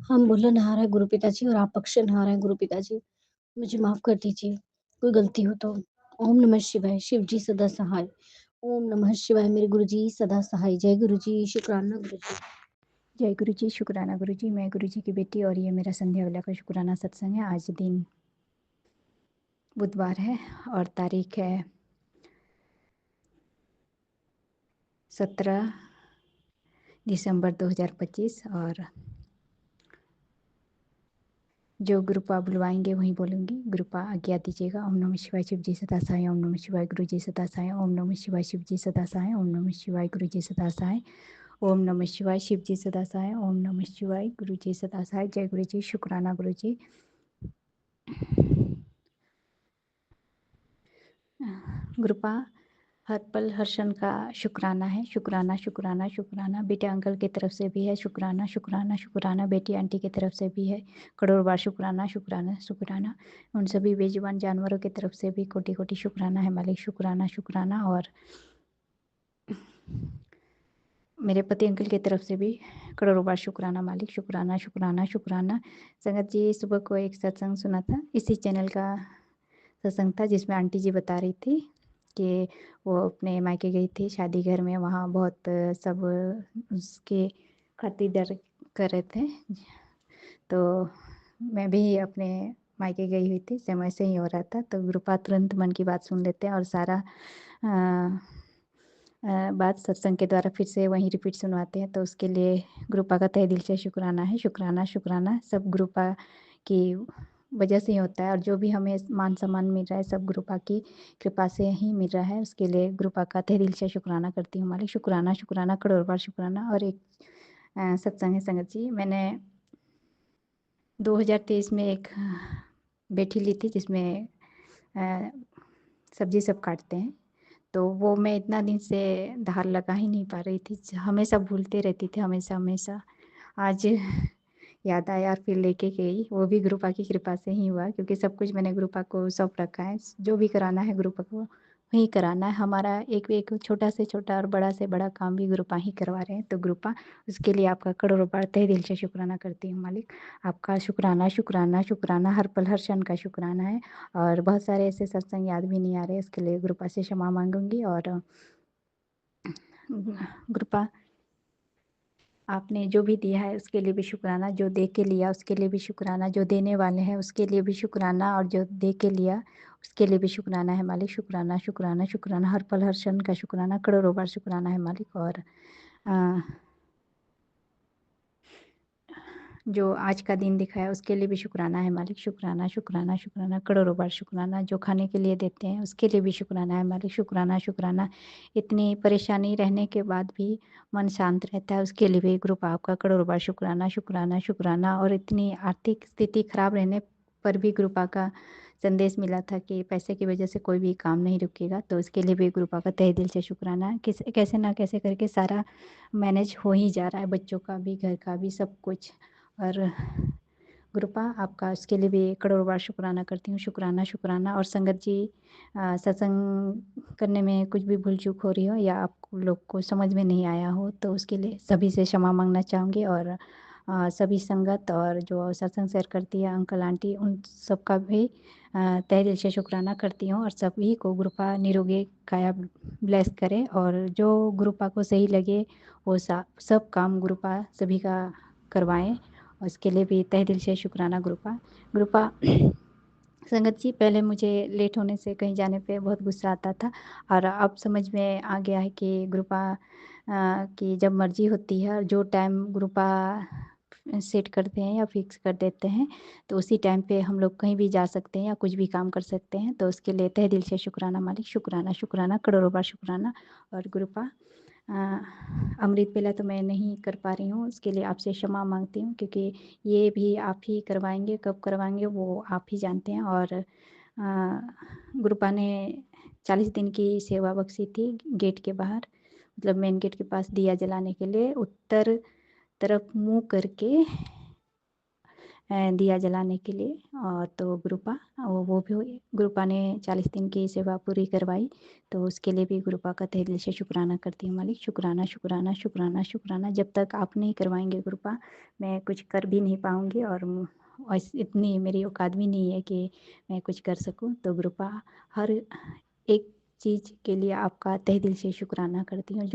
हम भूलनहार हैं गुरु पिताजी और आप बख्शनहार हैं गुरु पिताजी। मुझे माफ़ कर दीजिए, कोई गलती हो तो। ओम नमः शिवाय, शिव जी सदा सहाय। ओम नमः शिवाय, मेरे गुरु जी सदा सहाय। जय गुरु जी, शुक्राना गुरु जी। जय गुरु जी, शुक्राना गुरु जी। मैं गुरु जी की बेटी और ये मेरा संध्या वाला का शुक्राना सत्संग है। आज दिन बुधवार है और तारीख है 17 दिसंबर 2025 और जो गुरुपा बुलवाएंगे वहीं बोलूँगी। गुरुपा आज्ञा दीजिएगा। ओम नमः शिवाय, शिव जी सदा सहाय। ओम नमः शिवाय, गुरु जी सदा सहाय। ओम नमः शिवाय, शिव जी सदा सहाय। ओम नमः शिवाय, गुरु जी सदा सहाय। ओम नमः शिवाय, शिव जी सदा सहाय। ओम नमः शिवाय, गुरु जी सदा सहाय। जय गुरु जी, शुक्राना गुरु जी। गुरुपा हर पल हर क्षण का शुक्राना है। शुक्राना शुक्राना शुक्राना। बेटे अंकल की तरफ से भी है शुक्राना शुक्राना शुक्राना। बेटी आंटी की तरफ से भी है करोड़ बार शुक्राना शुक्राना शुक्राना। उन सभी बेजुबान जानवरों की तरफ से भी कोटि कोटि शुक्राना है मालिक। शुक्राना शुक्राना। और मेरे पति अंकल की तरफ से भी करोड़ों बार शुक्राना मालिक। शुक्राना शुक्राना शुक्राना। संगत जी, सुबह को एक सत्संग सुना था, इसी चैनल का सत्संग था, जिसमें आंटी जी बता रही थी कि वो अपने मायके गई थी शादी घर में, वहाँ बहुत सब उसके खातिरदार कर रहे थे। तो मैं भी अपने मायके गई हुई थी, समय से ही हो रहा था। तो गुरुपा तुरंत मन की बात सुन लेते हैं और सारा बात सत्संग के द्वारा फिर से वहीं रिपीट सुनवाते हैं, तो उसके लिए गुरुपा का तहे दिल से शुक्राना है। शुक्राना, शुक्राना सब गुरुपा की वजह से ही होता है, और जो भी हमें मान-सम्मान मिल रहा है सब गुरुपा की कृपा से ही मिल रहा है। उसके लिए गुरुपा का तहे दिल से शुक्राना करती हूँ मालिक। शुक्राना, शुक्राना, करोड़ बार शुक्राना। और एक सत्संग है संगत जी, मैंने 2023 में एक बेटी ली थी जिसमें सब्जी सब काटते हैं, तो वो मैं इतना दिन से धार लगा ही नहीं पा रही थी, हमेशा भूलते रहती थी, हमेशा। आज याद आया और फिर लेके गई, वो भी गुरुपा की कृपा से ही हुआ, क्योंकि सब कुछ मैंने गुरुपा को सौंप रखा है। जो भी कराना है गुरुपा को ही कराना है। हमारा एक एक छोटा से छोटा और बड़ा से बड़ा काम भी गुरुपा ही करवा रहे हैं, तो गुरुपा उसके लिए आपका करोड़ों बार तहे दिल से शुक्राना करती हूँ मालिक। आपका शुक्राना, शुक्राना, शुक्राना, हर पल हर क्षण का शुक्राना है। और बहुत सारे ऐसे सत्संग याद भी नहीं आ रहे, इसके लिए गुरुपा से क्षमा मांगूंगी। और गुरुपा आपने जो भी दिया है उसके लिए भी शुक्राना, जो दे के लिया उसके लिए भी शुक्राना, जो देने वाले हैं उसके लिए भी शुक्राना, और जो दे के लिया उसके लिए भी शुक्राना है मालिक। शुक्राना, शुक्राना, शुक्राना, हर पल हर क्षण का शुक्राना, करोड़ों बार शुक्राना है मालिक। और जो आज का दिन दिखाया उसके लिए भी शुक्राना है मालिक। शुक्राना, शुक्राना, शुक्राना, करोड़ों बार शुक्राना। जो खाने के लिए देते हैं उसके लिए भी शुक्राना है मालिक। शुक्राना, शुक्राना, इतनी परेशानी रहने के बाद भी मन शांत रहता है, उसके लिए भी गुरुपा आपका करोड़ों बार शुक्राना, शुक्राना, शुक्राना। और इतनी आर्थिक स्थिति खराब रहने पर भी गुरुपा का संदेश मिला था कि पैसे की वजह से कोई भी काम नहीं रुकेगा, तो उसके लिए भी गुरुपा का तहे दिल से शुक्राना। कैसे ना कैसे करके सारा मैनेज हो ही जा रहा है, बच्चों का भी, घर का भी, सब कुछ। और गुरुपा आपका उसके लिए भी करोड़ों बार शुक्राना करती हूँ। शुक्राना, शुक्राना। और संगत जी, सत्संग करने में कुछ भी भूल चूक हो रही हो या आप लोग को समझ में नहीं आया हो, तो उसके लिए सभी से क्षमा मांगना चाहूँगी। और सभी संगत और जो सत्संग शेयर करती है अंकल आंटी, उन सबका भी तहे दिल से शुक्राना करती हूँ। और सभी को गुरुपा निरोगी काया ब्लेस करे, और जो गुरुपा को सही लगे वो सब काम गुरुपा सभी का करवाएं, और उसके लिए भी तहे दिल से शुक्राना गुरुपा। संगत जी, पहले मुझे लेट होने से कहीं जाने पे बहुत गुस्सा आता था, और अब समझ में आ गया है कि गुरुपा की जब मर्जी होती है और जो टाइम गुरुपा सेट करते हैं या फिक्स कर देते हैं, तो उसी टाइम पे हम लोग कहीं भी जा सकते हैं या कुछ भी काम कर सकते हैं, तो उसके लिए तहे दिल से शुक्राना मालिक। शुक्राना, शुक्राना, करोड़ों बार शुक्राना। और गुरुपा अमृत वेला तो मैं नहीं कर पा रही हूँ, उसके लिए आपसे क्षमा मांगती हूँ, क्योंकि ये भी आप ही करवाएंगे, कब करवाएंगे वो आप ही जानते हैं। और गुरुपा ने 40 दिन की सेवा बख्शी थी गेट के बाहर, मतलब मेन गेट के पास दिया जलाने के लिए, उत्तर तरफ मुंह करके दिया जलाने के लिए। और तो गुरुपा वो भी गुरुपा ने 40 दिन की सेवा पूरी करवाई, तो उसके लिए भी गुरुपा का तहे दिल से शुक्राना करती हूँ मालिक। शुक्राना, शुक्राना, शुक्राना, शुक्राना। जब तक आप नहीं करवाएंगे गुरुपा, मैं कुछ कर भी नहीं पाऊँगी, और इतनी मेरी औकात भी नहीं है कि मैं कुछ कर सकूँ। तो गुरुपा हर एक चीज़ के लिए आपका तहे दिल से शुक्राना करती हूँ।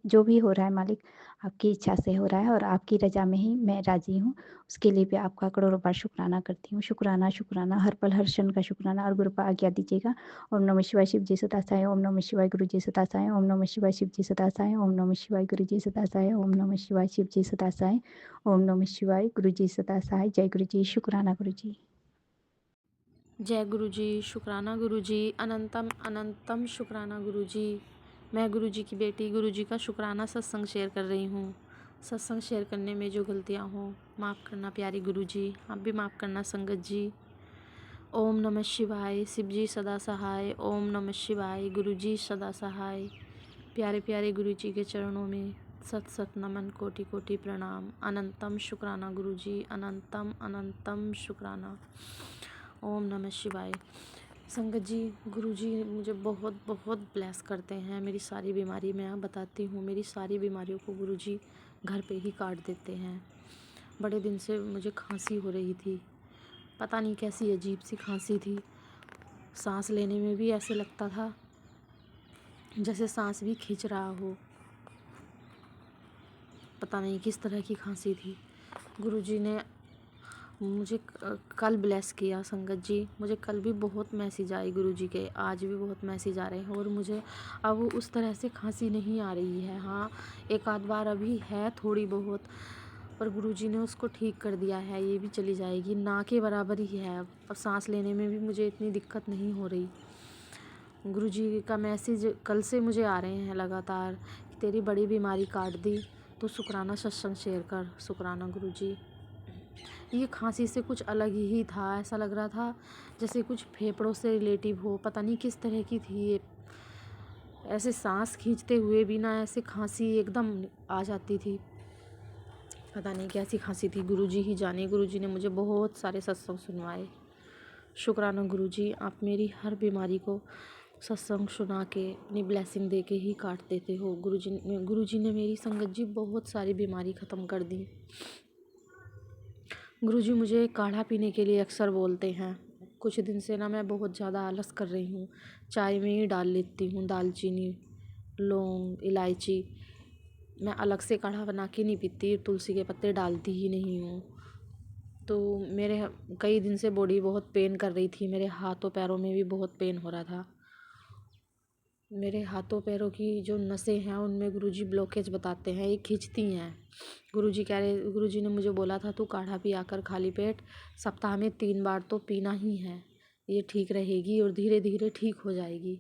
जो भी हो रहा है मालिक, आपकी इच्छा से हो रहा है और आपकी रज़ा में ही मैं राज़ी हूँ, उसके लिए भी आपका करोड़ों बार शुक्राना करती हूँ। शुक्राना, शुक्राना, हर पल हर क्षण का शुक्राना। और गुरुपा आज्ञा दीजिएगा। ओम नमः शिवाय, शिव जी सदा सहाय। ओम नमः शिवाय, गुरु जी सदा सहाय। ओम नमः शिवाय, शिव जी सदा सहाय। ओम नमः शिवाय, गुरु जी सदा सहाय। ओम नमः शिवाय, शिव जी सदा सहाय। ओम नमः शिवाय, गुरु जी सदा सहाय। जय गुरु जी। शुक्राना गुरु जी। जय गुरु जी। शुक्राना गुरु जी। अनंतम अनंतम शुक्राना गुरु जी। मैं गुरु जी की बेटी गुरु जी का शुक्राना सत्संग शेयर कर रही हूँ। सत्संग शेयर करने में जो गलतियाँ हों माफ़ करना प्यारी गुरु जी, आप भी माफ़ करना संगत जी। ओम नमः शिवाय, शिव जी सदा सहाय। ओम नमः शिवाय, गुरु जी सदा सहाय। प्यारे प्यारे गुरु जी के चरणों में सत सत नमन, कोटि कोटि प्रणाम। अनंतम शुक्राना गुरु जी, अनंतम अनंतम शुक्राना। ओम नमः शिवाय। संगत जी, गुरु जी मुझे बहुत बहुत ब्लेस करते हैं। मेरी सारी बीमारी मैं बताती हूँ, मेरी सारी बीमारियों को गुरु जी घर पे ही काट देते हैं। बड़े दिन से मुझे खांसी हो रही थी, पता नहीं कैसी अजीब सी खांसी थी। सांस लेने में भी ऐसे लगता था जैसे सांस भी खींच रहा हो, पता नहीं किस तरह की खांसी थी। गुरु जी ने मुझे कल ब्लेस किया संगत जी। मुझे कल भी बहुत मैसेज आए गुरुजी के, आज भी बहुत मैसेज आ रहे हैं और मुझे अब उस तरह से खांसी नहीं आ रही है। हाँ, एक आध बार अभी है थोड़ी बहुत, पर गुरुजी ने उसको ठीक कर दिया है, ये भी चली जाएगी। ना के बराबर ही है अब सांस लेने में भी मुझे इतनी दिक्कत नहीं हो रही। गुरुजी का मैसेज कल से मुझे आ रहे हैं लगातार कि तेरी बड़ी बीमारी काट दी, तो शुक्राना सत्संग शेयर कर। शुक्राना गुरुजी। ये खांसी से कुछ अलग ही था, ऐसा लग रहा था जैसे कुछ फेफड़ों से रिलेटिव हो, पता नहीं किस तरह की थी ये। ऐसे सांस खींचते हुए भी ना ऐसे खांसी एकदम आ जाती थी, पता नहीं कैसी खांसी थी, गुरुजी ही जाने। गुरुजी ने मुझे बहुत सारे सत्संग सुनवाए। शुक्राना गुरुजी, आप मेरी हर बीमारी को सत्संग सुना के अपनी ब्लेसिंग दे के ही काट देते हो। गुरुजी ने मेरी संगत जी बहुत सारी बीमारी ख़त्म कर दी। गुरुजी मुझे काढ़ा पीने के लिए अक्सर बोलते हैं। कुछ दिन से ना मैं बहुत ज़्यादा आलस कर रही हूँ, चाय में ही डाल लेती हूँ दालचीनी, लौंग, इलायची। मैं अलग से काढ़ा बना के नहीं पीती, तुलसी के पत्ते डालती ही नहीं हूँ। तो मेरे कई दिन से बॉडी बहुत पेन कर रही थी, मेरे हाथों पैरों में भी बहुत पेन हो रहा था। मेरे हाथों पैरों की जो नसें हैं उनमें गुरुजी ब्लॉकेज बताते हैं, ये खींचती हैं। गुरुजी ने मुझे बोला था तू काढ़ा पिया कर खाली पेट, सप्ताह में 3 बार तो पीना ही है, ये ठीक रहेगी और धीरे धीरे ठीक हो जाएगी।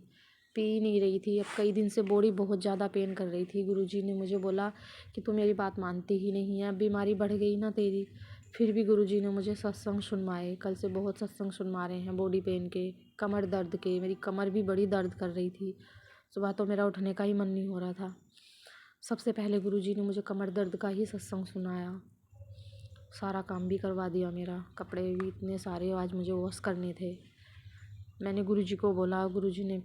पी नहीं रही थी, अब कई दिन से बॉडी बहुत ज़्यादा पेन कर रही थी। गुरुजी ने मुझे बोला कि तू मेरी बात मानती ही नहीं है, अब बीमारी बढ़ गई ना तेरी। फिर भी गुरुजी ने मुझे सत्संग सुनवाए, कल से बहुत सत्संग सुनवा रहे हैं, बॉडी पेन के, कमर दर्द के। मेरी कमर भी बड़ी दर्द कर रही थी, सुबह तो मेरा उठने का ही मन नहीं हो रहा था। सबसे पहले गुरुजी ने मुझे कमर दर्द का ही सत्संग सुनाया, सारा काम भी करवा दिया मेरा। कपड़े भी इतने सारे आज मुझे वॉश करने थे। मैंने गुरुजी को बोला, गुरुजी ने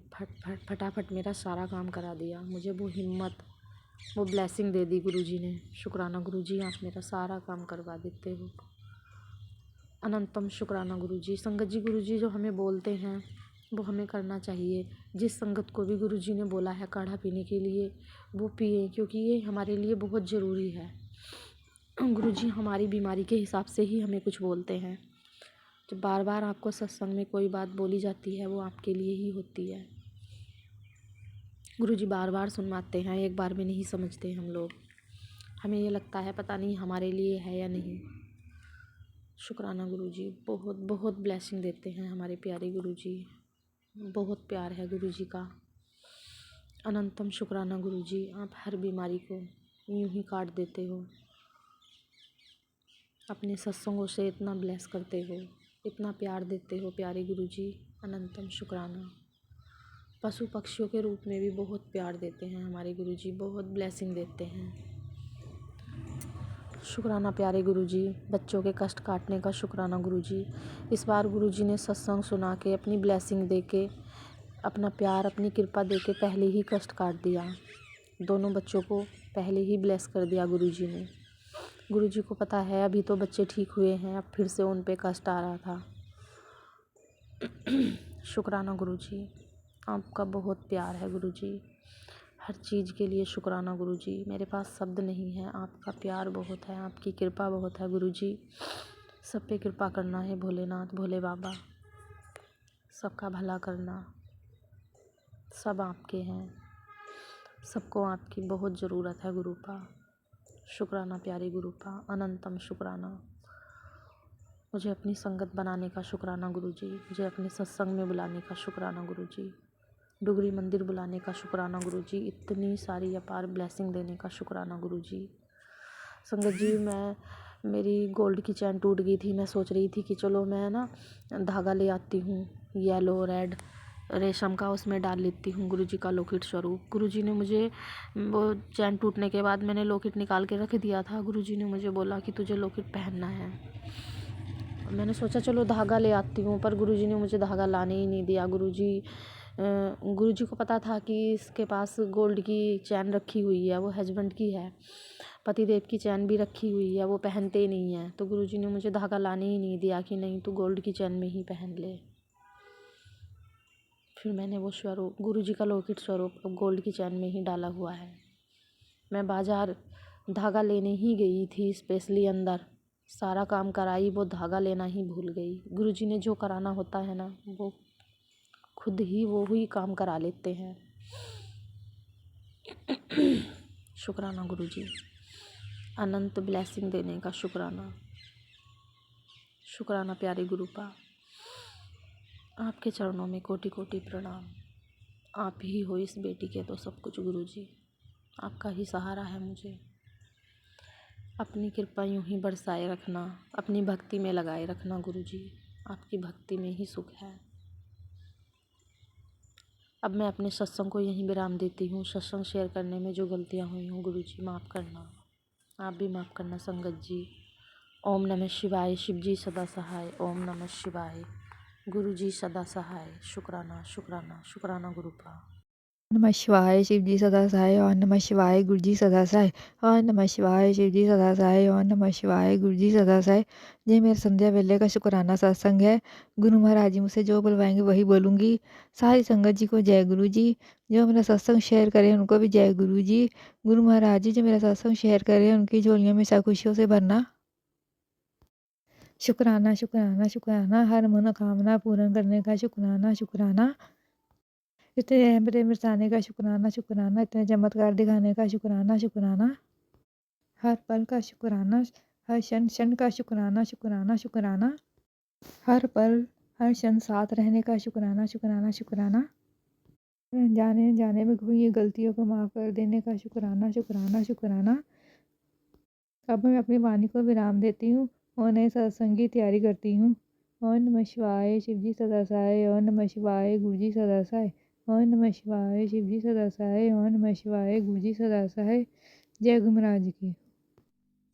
फटाफट मेरा सारा काम करा दिया। मुझे वो हिम्मत, वो ब्लेसिंग दे दी गुरुजी ने। शुक्राना गुरुजी, आप मेरा सारा काम करवा देते हो। अनंतम शुक्राना गुरुजी। संगत जी, गुरुजी जो हमें बोलते हैं वो हमें करना चाहिए। जिस संगत को भी गुरुजी ने बोला है काढ़ा पीने के लिए, वो पिए, क्योंकि ये हमारे लिए बहुत ज़रूरी है। गुरुजी हमारी बीमारी के हिसाब से ही हमें कुछ बोलते हैं। जब बार बार आपको सत्संग में कोई बात बोली जाती है वो आपके लिए ही होती है। गुरुजी बार बार सुनवाते हैं, एक बार में नहीं समझते हम लोग। हमें ये लगता है पता नहीं हमारे लिए है या नहीं। शुक्राना गुरुजी, बहुत बहुत ब्लेसिंग देते हैं हमारे प्यारे गुरुजी, बहुत प्यार है गुरुजी का। अनंतम शुक्राना गुरुजी, आप हर बीमारी को यूं ही काट देते हो, अपने सत्संगों से इतना ब्लेस करते हो, इतना प्यार देते हो प्यारे गुरुजी। अनंतम शुक्राना। पशु पक्षियों के रूप में भी बहुत प्यार देते हैं हमारे गुरुजी, बहुत ब्लेसिंग देते हैं। शुक्राना प्यारे गुरुजी, बच्चों के कष्ट काटने का शुक्राना गुरुजी। इस बार गुरुजी ने सत्संग सुना के अपनी ब्लेसिंग दे के, अपना प्यार, अपनी कृपा दे के पहले ही कष्ट काट दिया। दोनों बच्चों को पहले ही ब्लेस कर दिया गुरुजी ने। गुरुजी को पता है अभी तो बच्चे ठीक हुए हैं, अब फिर से उन पे कष्ट आ रहा था। शुक्राना गुरुजी, आपका बहुत प्यार है गुरुजी, हर चीज़ के लिए शुक्राना गुरुजी। मेरे पास शब्द नहीं है, आपका प्यार बहुत है, आपकी कृपा बहुत है गुरुजी। सब पे कृपा करना है भोलेनाथ, भोले बाबा, सबका भला करना, सब आपके हैं, सबको आपकी बहुत ज़रूरत है गुरुपा। शुक्राना प्यारे गुरुपा, अनंतम शुक्राना। मुझे अपनी संगत बनाने का शुक्राना गुरुजी, मुझे अपने सत्संग में बुलाने का शुक्राना गुरुजी, डुगरी मंदिर बुलाने का शुक्राना गुरुजी, इतनी सारी अपार ब्लेसिंग देने का शुक्राना गुरुजी। संगत जी, मेरी गोल्ड की चैन टूट गई थी, मैं सोच रही थी कि चलो मैं ना धागा ले आती हूँ, येलो रेड रेशम का, उसमें डाल लेती हूँ गुरुजी का लॉकेट स्वरूप। गुरुजी ने मुझे, वो चैन टूटने के बाद मैंने लॉकेट निकाल के रख दिया था, गुरुजी ने मुझे बोला कि तुझे लॉकेट पहनना है। मैंने सोचा चलो धागा ले आती हूँ, पर गुरुजी ने मुझे धागा लाने ही नहीं दिया। गुरुजी को पता था कि इसके पास गोल्ड की चैन रखी हुई है, वो हस्बैंड की है, पतिदेव की चैन भी रखी हुई है, वो पहनते ही नहीं है। तो गुरुजी ने मुझे धागा लाने ही नहीं दिया कि नहीं तू गोल्ड की चैन में ही पहन ले। फिर मैंने वो स्वरूप, गुरुजी का लॉकेट स्वरूप अब गोल्ड की चैन में ही डाला हुआ है। मैं बाज़ार धागा लेने ही गई थी स्पेशली अंदर, सारा काम कराई, वो धागा लेना ही भूल गई। गुरुजी ने जो कराना होता है ना, वो खुद ही वो ही काम करा लेते हैं। शुक्राना गुरुजी, अनंत ब्लेसिंग देने का शुक्राना। शुक्राना प्यारे गुरुपा, आपके चरणों में कोटि कोटि प्रणाम। आप ही हो इस बेटी के तो सब कुछ गुरुजी, आपका ही सहारा है मुझे। अपनी कृपा यूं ही बरसाए रखना, अपनी भक्ति में लगाए रखना गुरुजी, आपकी भक्ति में ही सुख है। अब मैं अपने सत्संग को यहीं विराम देती हूँ। सत्संग शेयर करने में जो गलतियाँ हुई हों गुरुजी माफ़ करना, आप भी माफ़ करना संगत जी। ओम नमः शिवाय, शिव जी सदा सहाय। ओम नमः शिवाय, गुरु जी सदा सहाय। शुक्राना शुक्राना शुक्राना गुरुपा। नमः शिवाय, शिव जी सदा सहाय। और नमः शिवाय, गुरु जी सदा सहाय। और नमः शिवाय, शिव जी सदा सहाय। और नमः शिवाय, गुरु जी सदा सहाय। ये मेरे संध्या वेले का शुक्राना सत्संग है। गुरु महाराज जी मुझसे जो बुलवाएंगे वही बोलूँगी। सारी संगत जी को जय गुरु जी। जो मेरा सत्संग शेयर करें उनको भी जय गुरु जी। गुरु महाराज जी जो मेरा सत्संग शेयर करें उनकी झोलियों में खुशियों से भरना। शुक्राना शुक्राना शुक्राना, हर मनोकामना पूर्ण करने का शुक्राना शुक्राना। इतने रहमतें बरसाने का शुक्राना शुक्राना, इतने चमत्कार दिखाने का शुक्राना शुक्राना। हर पल का शुक्राना, हर क्षण क्षण का शुक्राना शुक्राना शुक्राना। हर पल हर क्षण साथ रहने का शुक्राना शुक्राना शुक्राना। जाने जाने में हुई गलतियों को माफ़ कर देने का शुक्राना शुक्राना शुक्राना। अब मैं अपनी वाणी को विराम देती हूँ और नए सत्संग की तैयारी करती हूँ। ओम नमः शिवाय, शिव जी सदा सहाय। ओम नमः शिवाय, गुरु जी सदा सहाय। ओम नमः शिवाय, शिव जी सदा सहाय। ओम नमः शिवाय, गुरु जी सदा सहाय। जय गुरु महाराज की।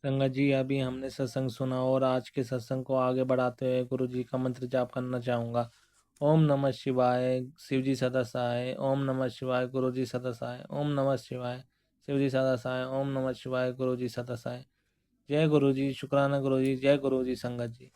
संगत जी, अभी हमने सत्संग सुना और आज के सत्संग को आगे बढ़ाते हुए गुरु जी का मंत्र जाप करना चाहूँगा। ओम नमः शिवाय, शिव जी सदा सहाय। ओम नमः शिवाय, गुरु जी सदा सहाय। ओम नमः शिवाय, शिव जी सदा सहाय। ओम नमः शिवाय, गुरु जी सदा सहाय। जय गुरु जी, शुक्राना गुरु जी, जय गुरु जी संगत जी।